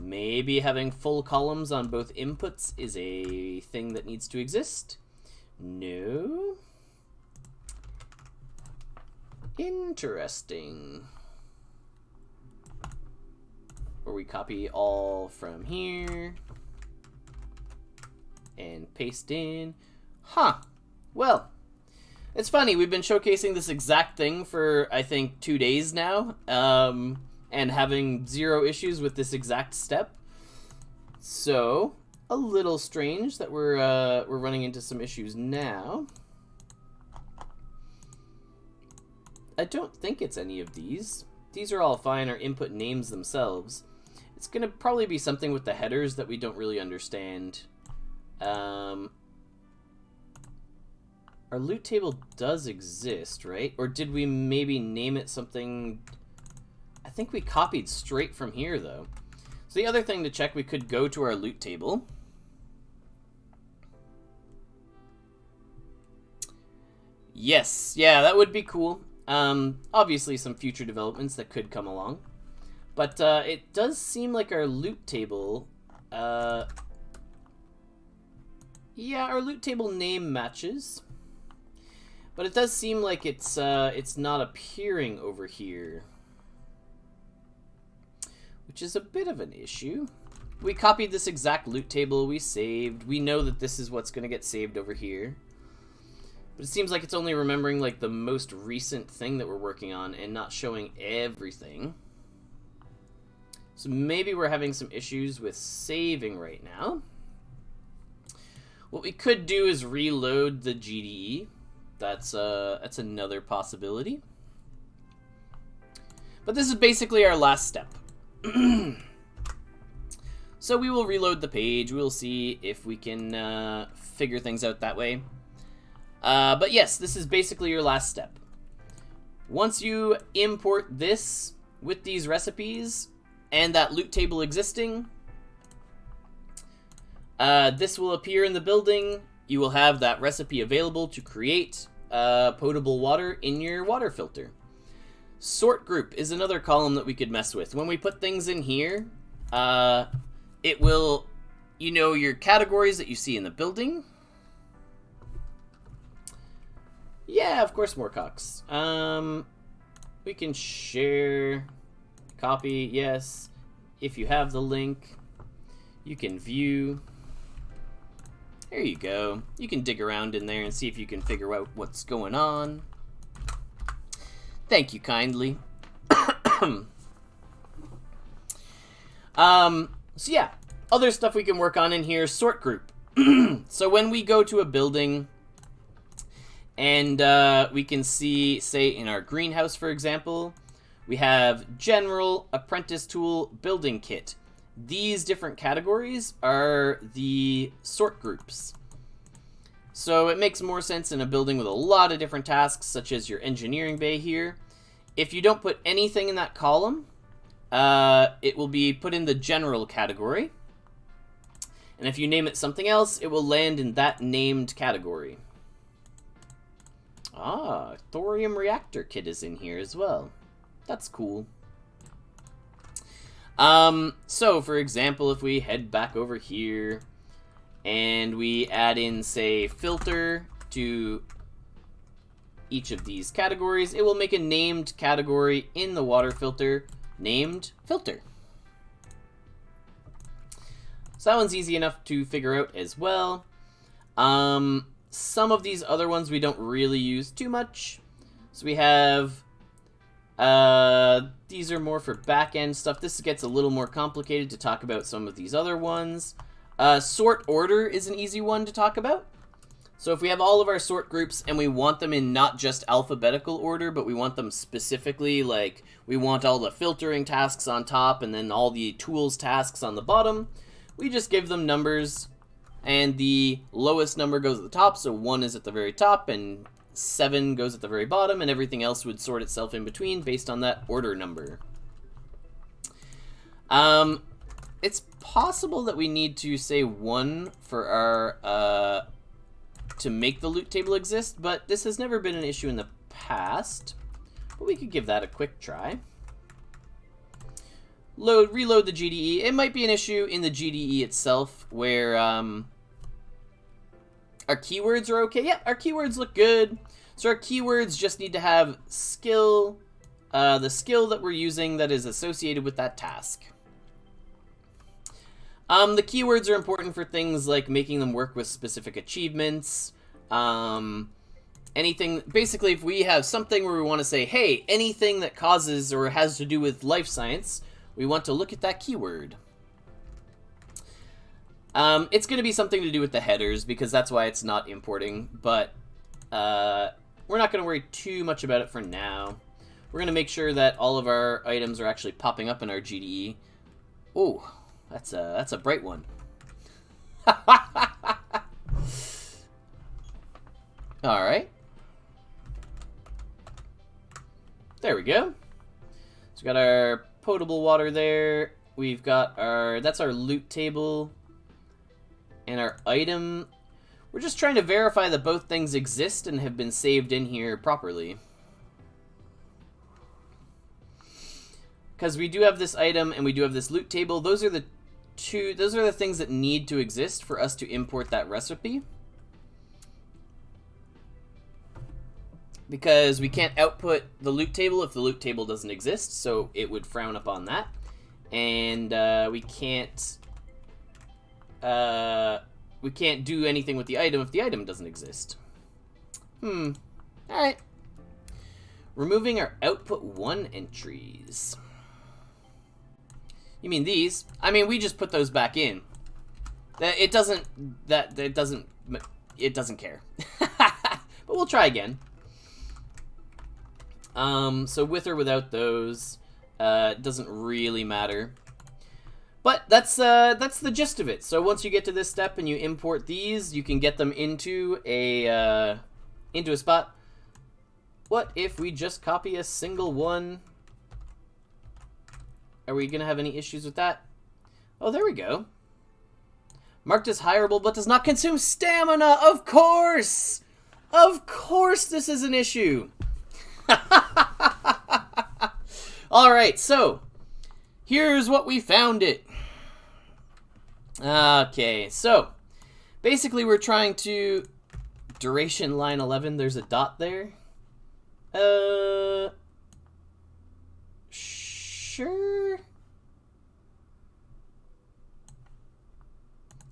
Maybe having full columns on both inputs is a thing that needs to exist. No. Interesting. Or we copy all from here and paste in. Huh. Well, it's funny. We've been showcasing this exact thing for, I think, 2 days now, and having 0 issues with this exact step. So, a little strange that we're running into some issues now. I don't think it's any of these. These are all fine. Our input names themselves. It's going to probably be something with the headers that we don't really understand. Our loot table does exist, right? Or did we maybe name it something? I think we copied straight from here, though. So the other thing to check, we could go to our loot table. Yes, yeah, that would be cool. Obviously some future developments that could come along. But it does seem like our loot table... yeah, our loot table name matches. But it does seem like it's not appearing over here. Which is a bit of an issue. We copied this exact loot table, we saved. We know that this is what's going to get saved over here. But it seems like it's only remembering like the most recent thing that we're working on and not showing everything. So maybe we're having some issues with saving right now. What we could do is reload the GDE. That's another possibility. But this is basically our last step. So we will reload the page. We'll see if we can figure things out that way. But yes, this is basically your last step. Once you import this with these recipes and that loot table existing, this will appear in the building. You will have that recipe available to create potable water in your water filter. Sort group is another column that we could mess with. When we put things in here, it will, you know, your categories that you see in the building. Yeah, of course, more cocks. We can share, copy, yes. If you have the link, you can view. There you go. You can dig around in there and see if you can figure out what's going on. Thank you kindly. So yeah, other stuff we can work on in here, sort group. So when we go to a building and we can see, say in our greenhouse, for example, we have general, apprentice tool, building kit. These different categories are the sort groups. So it makes more sense in a building with a lot of different tasks, such as your engineering bay here. If you don't put anything in that column, it will be put in the general category. And if you name it something else, it will land in that named category. Ah, thorium reactor kit is in here as well. That's cool. So for example, if we head back over here and we add in, say, filter to each of these categories, it will make a named category in the water filter named filter. So that one's easy enough to figure out as well. Some of these other ones we don't really use too much. So we have, these are more for back-end stuff. This gets a little more complicated to talk about some of these other ones. Sort order is an easy one to talk about. So if we have all of our sort groups and we want them in not just alphabetical order, but we want them specifically, like we want all the filtering tasks on top and then all the tools tasks on the bottom, we just give them numbers and the lowest number goes at the top, so 1 is at the very top and 7 goes at the very bottom, and everything else would sort itself in between based on that order number. It's possible that we need to say 1 for our to make the loot table exist, but this has never been an issue in the past. But we could give that a quick try. Reload the GDE. It might be an issue in the GDE itself where our keywords are okay. Yeah, our keywords look good. So our keywords just need to have skill, the skill that we're using that is associated with that task. The keywords are important for things like making them work with specific achievements. Anything, basically, if we have something where we want to say, hey, anything that causes or has to do with life science, we want to look at that keyword. It's going to be something to do with the headers because that's why it's not importing, but we're not going to worry too much about it for now. We're going to make sure that all of our items are actually popping up in our GDE. Oh, that's a bright one. All right. There we go. So we got our potable water there. We've got that's our loot table. And our item. We're just trying to verify that both things exist and have been saved in here properly. Because we do have this item and we do have this loot table. Those are the things that need to exist for us to import that recipe. Because we can't output the loot table if the loot table doesn't exist, so it would frown upon that. And we can't do anything with the item if the item doesn't exist. Alright. Removing our output 1 entries. You mean these? I mean, we just put those back in. It doesn't care. But we'll try again. So with or without those, it doesn't really matter. But that's the gist of it. So once you get to this step and you import these, you can get them into a spot. What if we just copy a single one? Are we gonna have any issues with that? Oh, there we go. Marked as hireable, but does not consume stamina. Of course, this is an issue. All right, so here's what we found it. Okay, so basically we're trying to duration line 11. There's a dot there. Sure.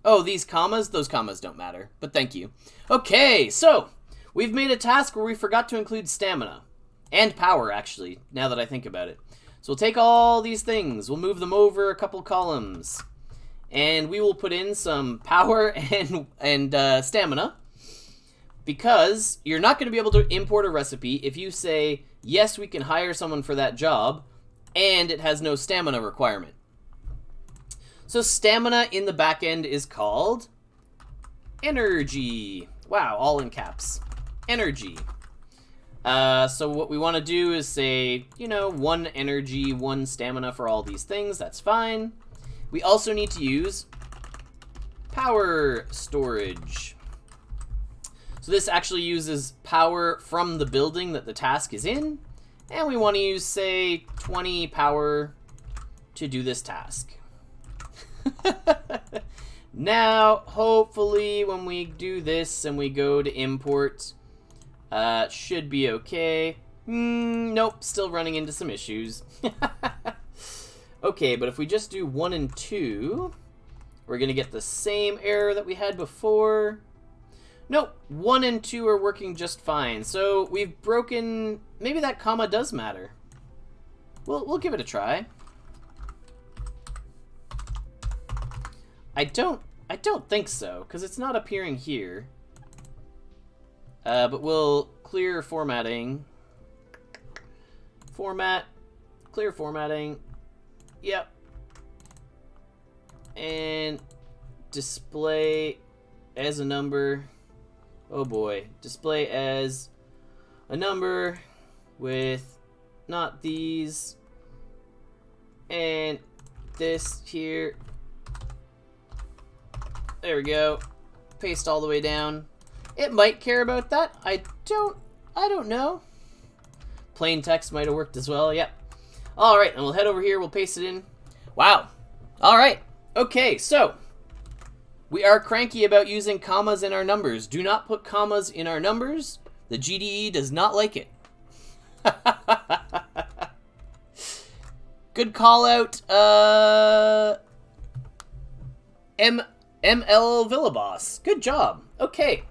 Oh, these commas? Those commas don't matter, but thank you. Okay, so we've made a task where we forgot to include stamina. And power, actually, now that I think about it. So we'll take all these things, we'll move them over a couple columns, and we will put in some power and stamina, because you're not going to be able to import a recipe if you say, yes, we can hire someone for that job, and it has no stamina requirement. So stamina in the back end is called energy. Wow, all in caps. Energy. So what we want to do is say, 1 energy, 1 stamina for all these things. That's fine. We also need to use power storage. So this actually uses power from the building that the task is in. And we want to use, say, 20 power to do this task. Now, hopefully, when we do this and we go to import, should be okay. Nope, still running into some issues. Okay, but if we just do 1 and 2, we're going to get the same error that we had before. Nope, 1 and 2 are working just fine. So we've broken... Maybe that comma does matter. We'll give it a try. I don't think so, because it's not appearing here. But we'll clear formatting. Format. Clear formatting. Yep. And display as a number. Oh boy. Display as a number with not these. And this here. There we go. Paste all the way down. It might care about that. I don't know. Plain text might have worked as well. Yep. All right, and we'll head over here. We'll paste it in. Wow. All right. Okay, so we are cranky about using commas in our numbers. Do not put commas in our numbers. The GDE does not like it. Good call out. ML Villaboss. Good job. Okay.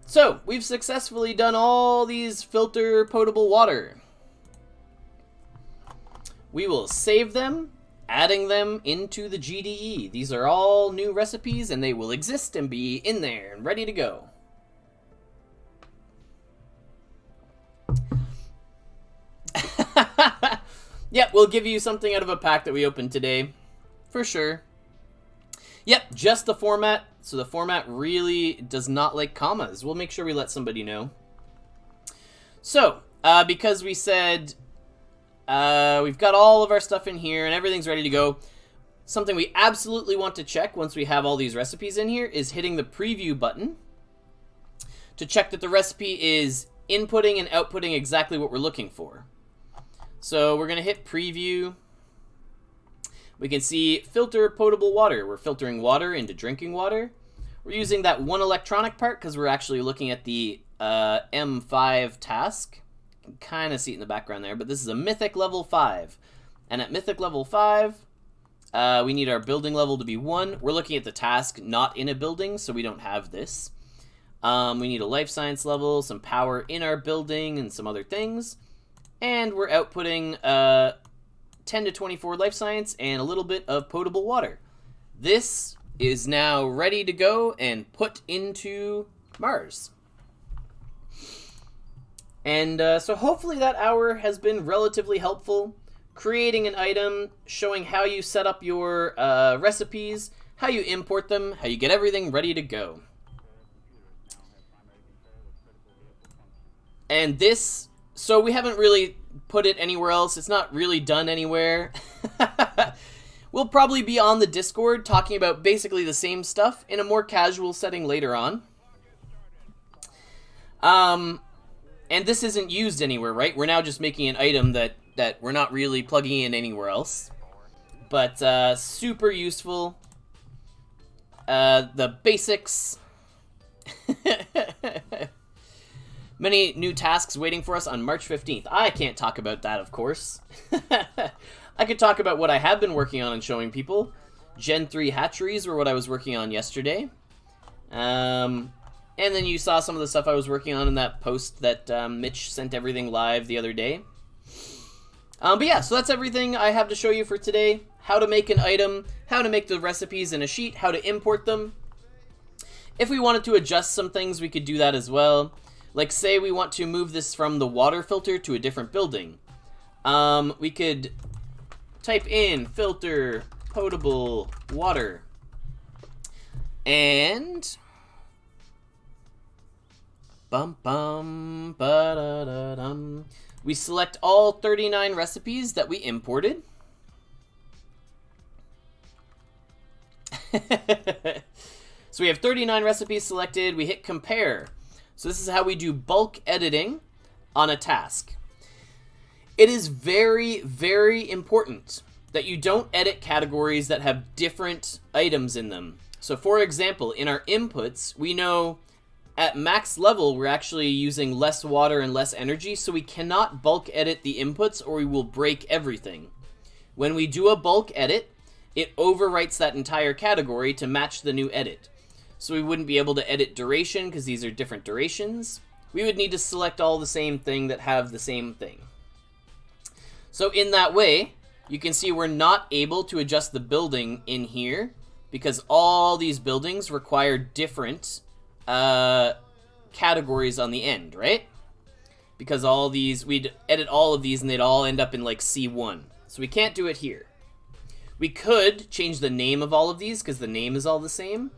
So, we've successfully done all these filter potable water. We will save them, adding them into the GDE. These are all new recipes, and they will exist and be in there and ready to go. Yeah, we'll give you something out of a pack that we opened today. for sure. Yep, just the format. So the format really does not like commas. We'll make sure we let somebody know. So, because we said we've got all of our stuff in here and everything's ready to go, something we absolutely want to check once we have all these recipes in here is hitting the preview button to check that the recipe is inputting and outputting exactly what we're looking for. So we're going to hit preview. We can see filter potable water. We're filtering water into drinking water. We're using that one electronic part because we're actually looking at the M5 task. You can kind of see it in the background there, but this is a Mythic level 5. And at Mythic level 5, we need our building level to be 1. We're looking at the task not in a building, so we don't have this. We need a life science level, some power in our building, and some other things. And we're outputting 10 to 24 life science and a little bit of potable water. This is now ready to go and put into Mars. And so hopefully that hour has been relatively helpful. Creating an item, showing how you set up your recipes, how you import them, how you get everything ready to go. And this, so we haven't really put it anywhere else. It's not really done anywhere. We'll probably be on the Discord talking about basically the same stuff in a more casual setting later on. And this isn't used anywhere, right? We're now just making an item that we're not really plugging in anywhere else. But super useful. The basics. Many new tasks waiting for us on March 15th. I can't talk about that, of course. I could talk about what I have been working on and showing people. Gen 3 hatcheries were what I was working on yesterday. And then you saw some of the stuff I was working on in that post that Mitch sent everything live the other day. But yeah, so that's everything I have to show you for today. How to make an item, how to make the recipes in a sheet, how to import them. If we wanted to adjust some things, we could do that as well. Like, say we want to move this from the water filter to a different building. We could type in filter potable water. And we select all 39 recipes that we imported. So we have 39 recipes selected. We hit compare. So this is how we do bulk editing on a task. It is very, very important that you don't edit categories that have different items in them. So for example, in our inputs, we know at max level, we're actually using less water and less energy, so we cannot bulk edit the inputs or we will break everything. When we do a bulk edit, it overwrites that entire category to match the new edit. So we wouldn't be able to edit duration because these are different durations. We would need to select all the same thing that have the same thing. So in that way, you can see we're not able to adjust the building in here because all these buildings require different categories on the end, right? Because all these, we'd edit all of these and they'd all end up in like C1. So we can't do it here. We could change the name of all of these because the name is all the same.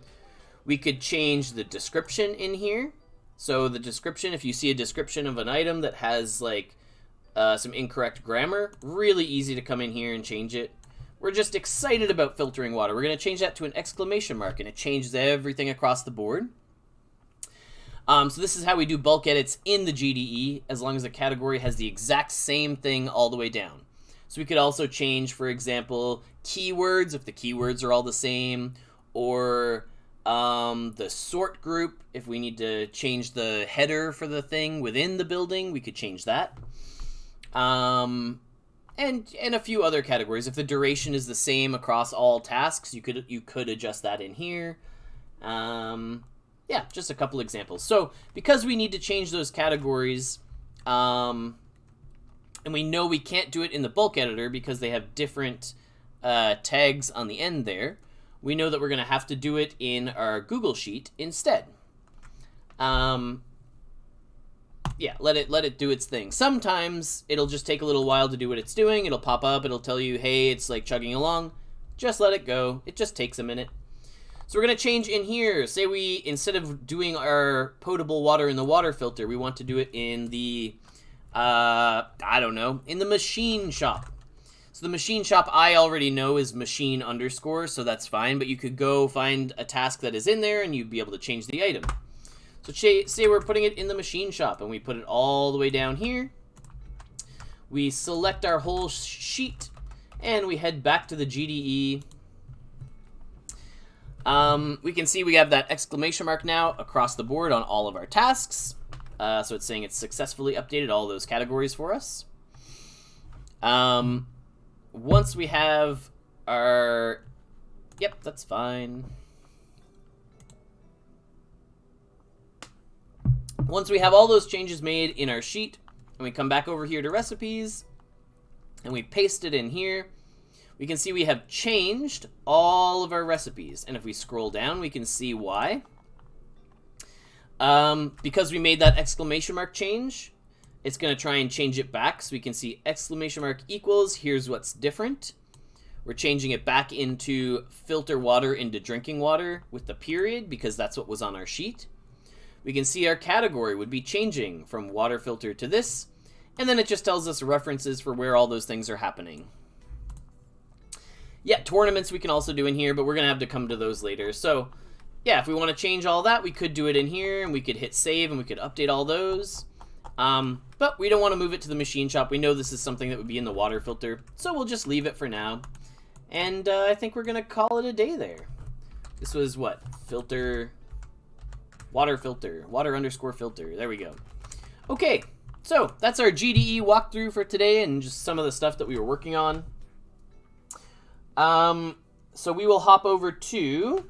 We could change the description in here. So the description, if you see a description of an item that has like some incorrect grammar, really easy to come in here and change it. We're just excited about filtering water. We're going to change that to an exclamation mark and it changes everything across the board. So this is how we do bulk edits in the GDE as long as the category has the exact same thing all the way down. So we could also change, for example, keywords if the keywords are all the same, or the sort group, if we need to change the header for the thing within the building, we could change that. And a few other categories. If the duration is the same across all tasks, you could adjust that in here. Yeah, just a couple examples. So because we need to change those categories, and we know we can't do it in the bulk editor because they have different tags on the end there, we know that we're going to have to do it in our Google Sheet instead. Yeah, let it do its thing. Sometimes it'll just take a little while to do what it's doing. It'll pop up. It'll tell you, hey, it's like chugging along. Just let it go. It just takes a minute. So we're going to change in here. Say we, instead of doing our potable water in the water filter, we want to do it in the, I don't know, in the machine shop. So the machine shop I already know is machine underscore, so that's fine. But you could go find a task that is in there and you'd be able to change the item. So say we're putting it in the machine shop and we put it all the way down here. We select our whole sheet and we head back to the GDE. We can see we have that exclamation mark now across the board on all of our tasks. So it's saying it's successfully updated all those categories for us. Once we have our... Yep, that's fine. Once we have all those changes made in our sheet, and we come back over here to recipes, and we paste it in here, we can see we have changed all of our recipes. And if we scroll down, we can see why. Because we made that exclamation mark change, it's going to try and change it back. So we can see exclamation mark equals, here's what's different. We're changing it back into filter water into drinking water with the period, because that's what was on our sheet. We can see our category would be changing from water filter to this. And then it just tells us references for where all those things are happening. Yeah, tournaments we can also do in here, but we're going to have to come to those later. So, yeah, if we want to change all that, we could do it in here, and we could hit save, and we could update all those. But we don't want to move it to the machine shop. We know this is something that would be in the water filter, so we'll just leave it for now. And I think we're going to call it a day there. This was what? Water underscore filter. There we go. Okay, so that's our GDE walkthrough for today and just some of the stuff that we were working on. So we will hop over to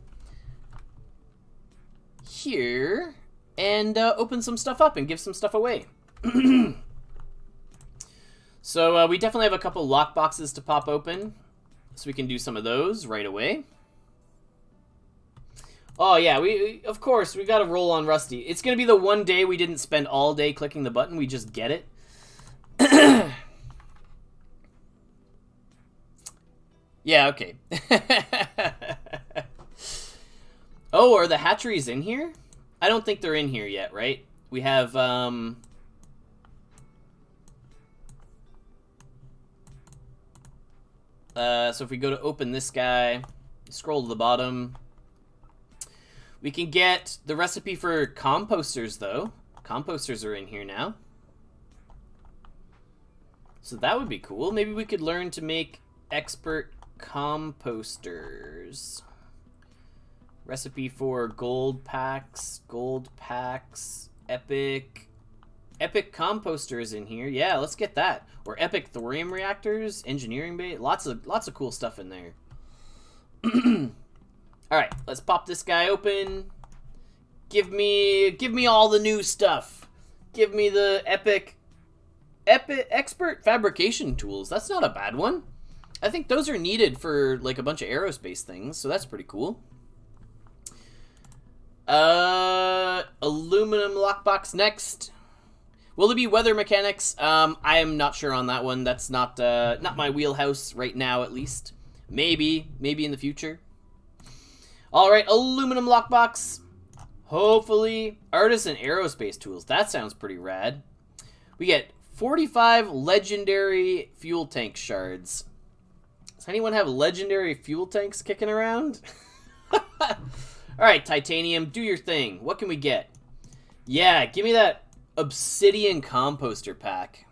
here and open some stuff up and give some stuff away. So we definitely have a couple lock boxes to pop open, so we can do some of those right away. Oh yeah, we of course we got to roll on Rusty. It's gonna be the one day we didn't spend all day clicking the button. We just get it. Yeah, okay. Oh, are the hatcheries in here? I don't think they're in here yet, right? We have, so if we go to open this guy, scroll to the bottom, we can get the recipe for composters, though. Composters are in here now. So that would be cool. Maybe we could learn to make expert composters. Recipe for gold packs, epic composters in here. Yeah, let's get that. Or epic thorium reactors, engineering bay, lots of cool stuff in there. All right, let's pop this guy open. Give me all the new stuff. Give me the epic expert fabrication tools. That's not a bad one. I think those are needed for like a bunch of aerospace things, so that's pretty cool. Aluminum lockbox next. Will it be weather mechanics? I am not sure on that one. That's not my wheelhouse right now, at least. Maybe in the future. All right, aluminum lockbox. Hopefully, artisan aerospace tools. That sounds pretty rad. We get 45 legendary fuel tank shards. Does anyone have legendary fuel tanks kicking around? Alright, titanium, do your thing. What can we get? Yeah, give me that obsidian composter pack.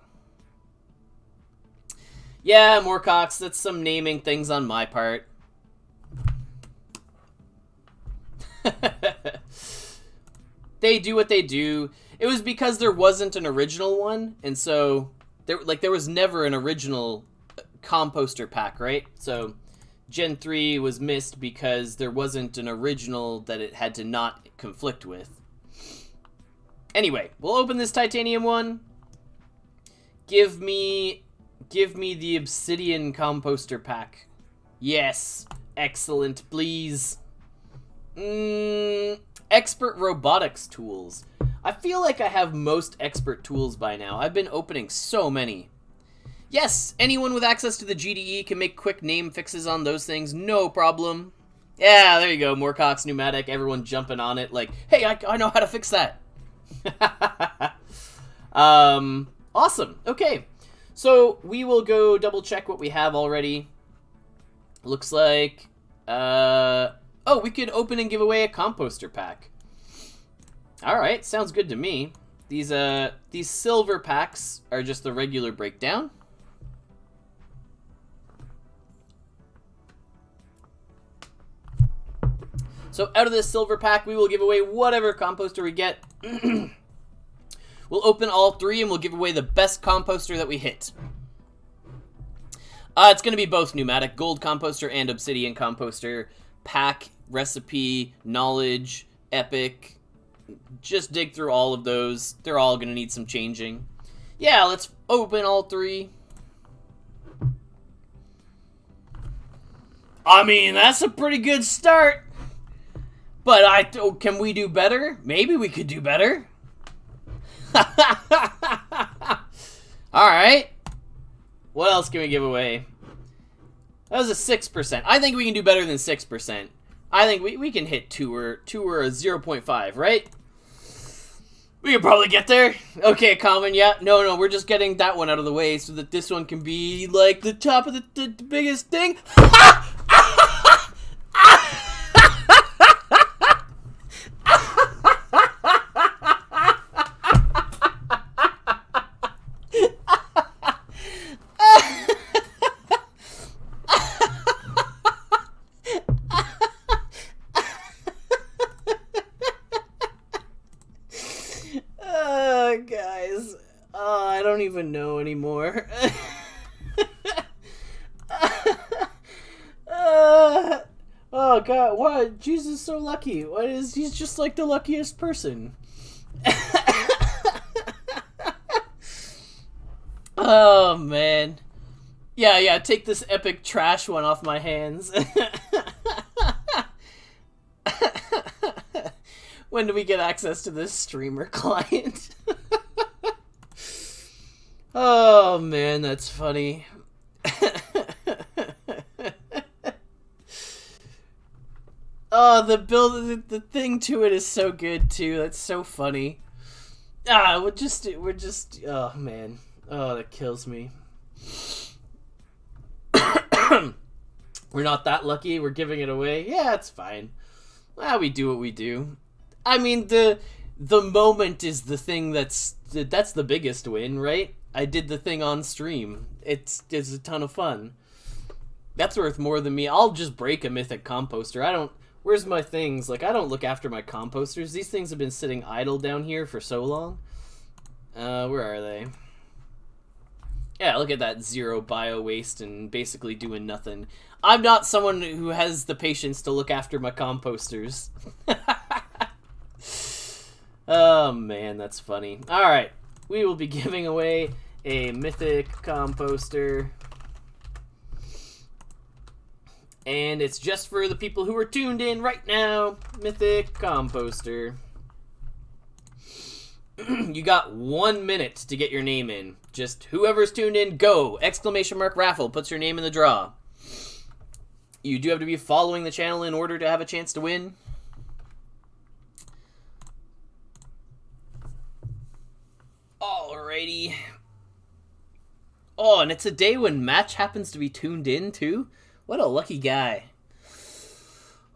Yeah, Moorcox, that's some naming things on my part. They do what they do. It was because there wasn't an original one, and so there was never an original composter pack, right? So Gen 3 was missed because there wasn't an original that it had to not conflict with. Anyway, we'll open this titanium one. Give me the obsidian composter pack. Yes, excellent, please. Expert robotics tools. I feel like I have most expert tools by now. I've been opening so many. Yes, anyone with access to the GDE can make quick name fixes on those things, no problem. Yeah, there you go, Moorcock's Pneumatic, everyone jumping on it like, hey, I know how to fix that. Awesome, okay. So, we will go double check what we have already. Looks like, oh, we could open and give away a composter pack. Alright, sounds good to me. These silver packs are just the regular breakdown. So out of this silver pack, we will give away whatever composter we get. We'll open all 3 and we'll give away the best composter that we hit. It's going to be both pneumatic, gold composter and obsidian composter. Pack, recipe, knowledge, epic. Just dig through all of those. They're all going to need some changing. Yeah, let's open all 3. I mean, that's a pretty good start. But can we do better? Maybe we could do better. Alright. What else can we give away? That was a 6%. I think we can do better than 6%. I think we can hit 2 or a 0.5, right? We can probably get there. Okay, common, yeah. No, we're just getting that one out of the way so that this one can be, like, the top of the biggest thing. Guys, I don't even know anymore. Oh god, why? Jesus is so lucky. He's just like the luckiest person. Oh man. Yeah, take this epic trash one off my hands. When do we get access to this streamer client? Oh man, that's funny. Oh, the thing to it is so good too. That's so funny. We're just oh man. Oh, that kills me. We're not that lucky. We're giving it away. Yeah, it's fine. Well, we do what we do. I mean, the moment is the thing that's the biggest win, right? I did the thing on stream. It's a ton of fun. That's worth more than me. I'll just break a mythic composter. Where's my things? Like, I don't look after my composters. These things have been sitting idle down here for so long. Where are they? Yeah, look at that 0 bio waste and basically doing nothing. I'm not someone who has the patience to look after my composters. Oh man, that's funny. Alright, we will be giving away a mythic composter. And it's just for the people who are tuned in right now. Mythic composter. You got 1 minute to get your name in. Just whoever's tuned in, go! ! Raffle puts your name in the draw. You do have to be following the channel in order to have a chance to win. Alrighty. Oh, and it's a day when Match happens to be tuned in, too? What a lucky guy.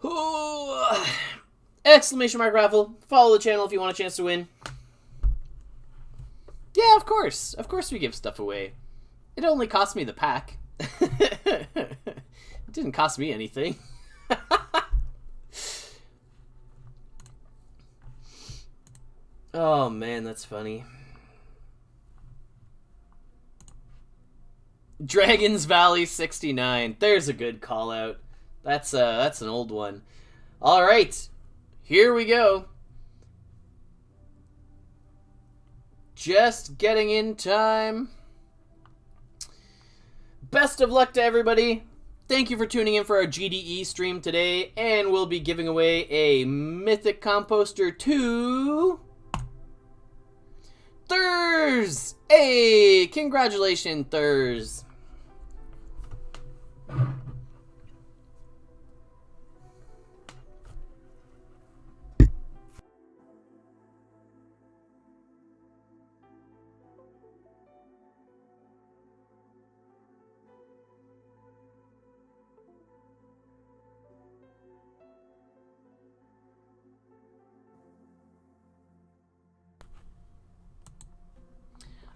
Ooh. ! Raffle. Follow the channel if you want a chance to win. Yeah, of course. Of course we give stuff away. It only cost me the pack. It didn't cost me anything. Oh man, that's funny. Dragon's Valley 69. There's a good call out. That's an old one. All right. Here we go. Just getting in time. Best of luck to everybody. Thank you for tuning in for our GDE stream today, and we'll be giving away a Mythic Composter to Thurs! Hey, congratulations, Thurs.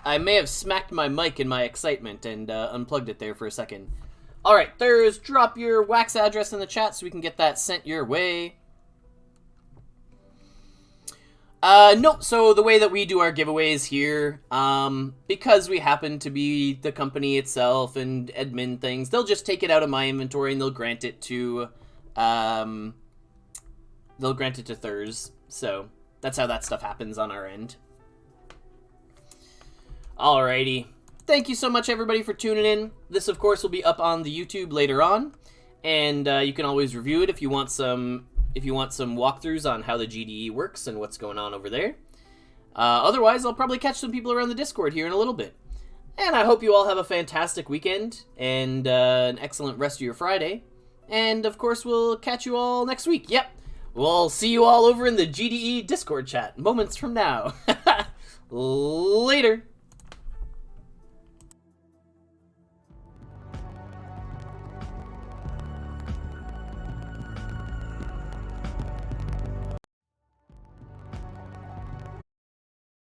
I may have smacked my mic in my excitement and unplugged it there for a second. Alright, Thurs, drop your wax address in the chat so we can get that sent your way. No, so the way that we do our giveaways here, because we happen to be the company itself and admin things, they'll just take it out of my inventory and they'll grant it to, Thurs. So, that's how that stuff happens on our end. Alrighty. Thank you so much, everybody, for tuning in. This, of course, will be up on the YouTube later on, and you can always review it if you want some walkthroughs on how the GDE works and what's going on over there. Otherwise, I'll probably catch some people around the Discord here in a little bit. And I hope you all have a fantastic weekend and an excellent rest of your Friday. And, of course, we'll catch you all next week. Yep. We'll see you all over in the GDE Discord chat moments from now. Later.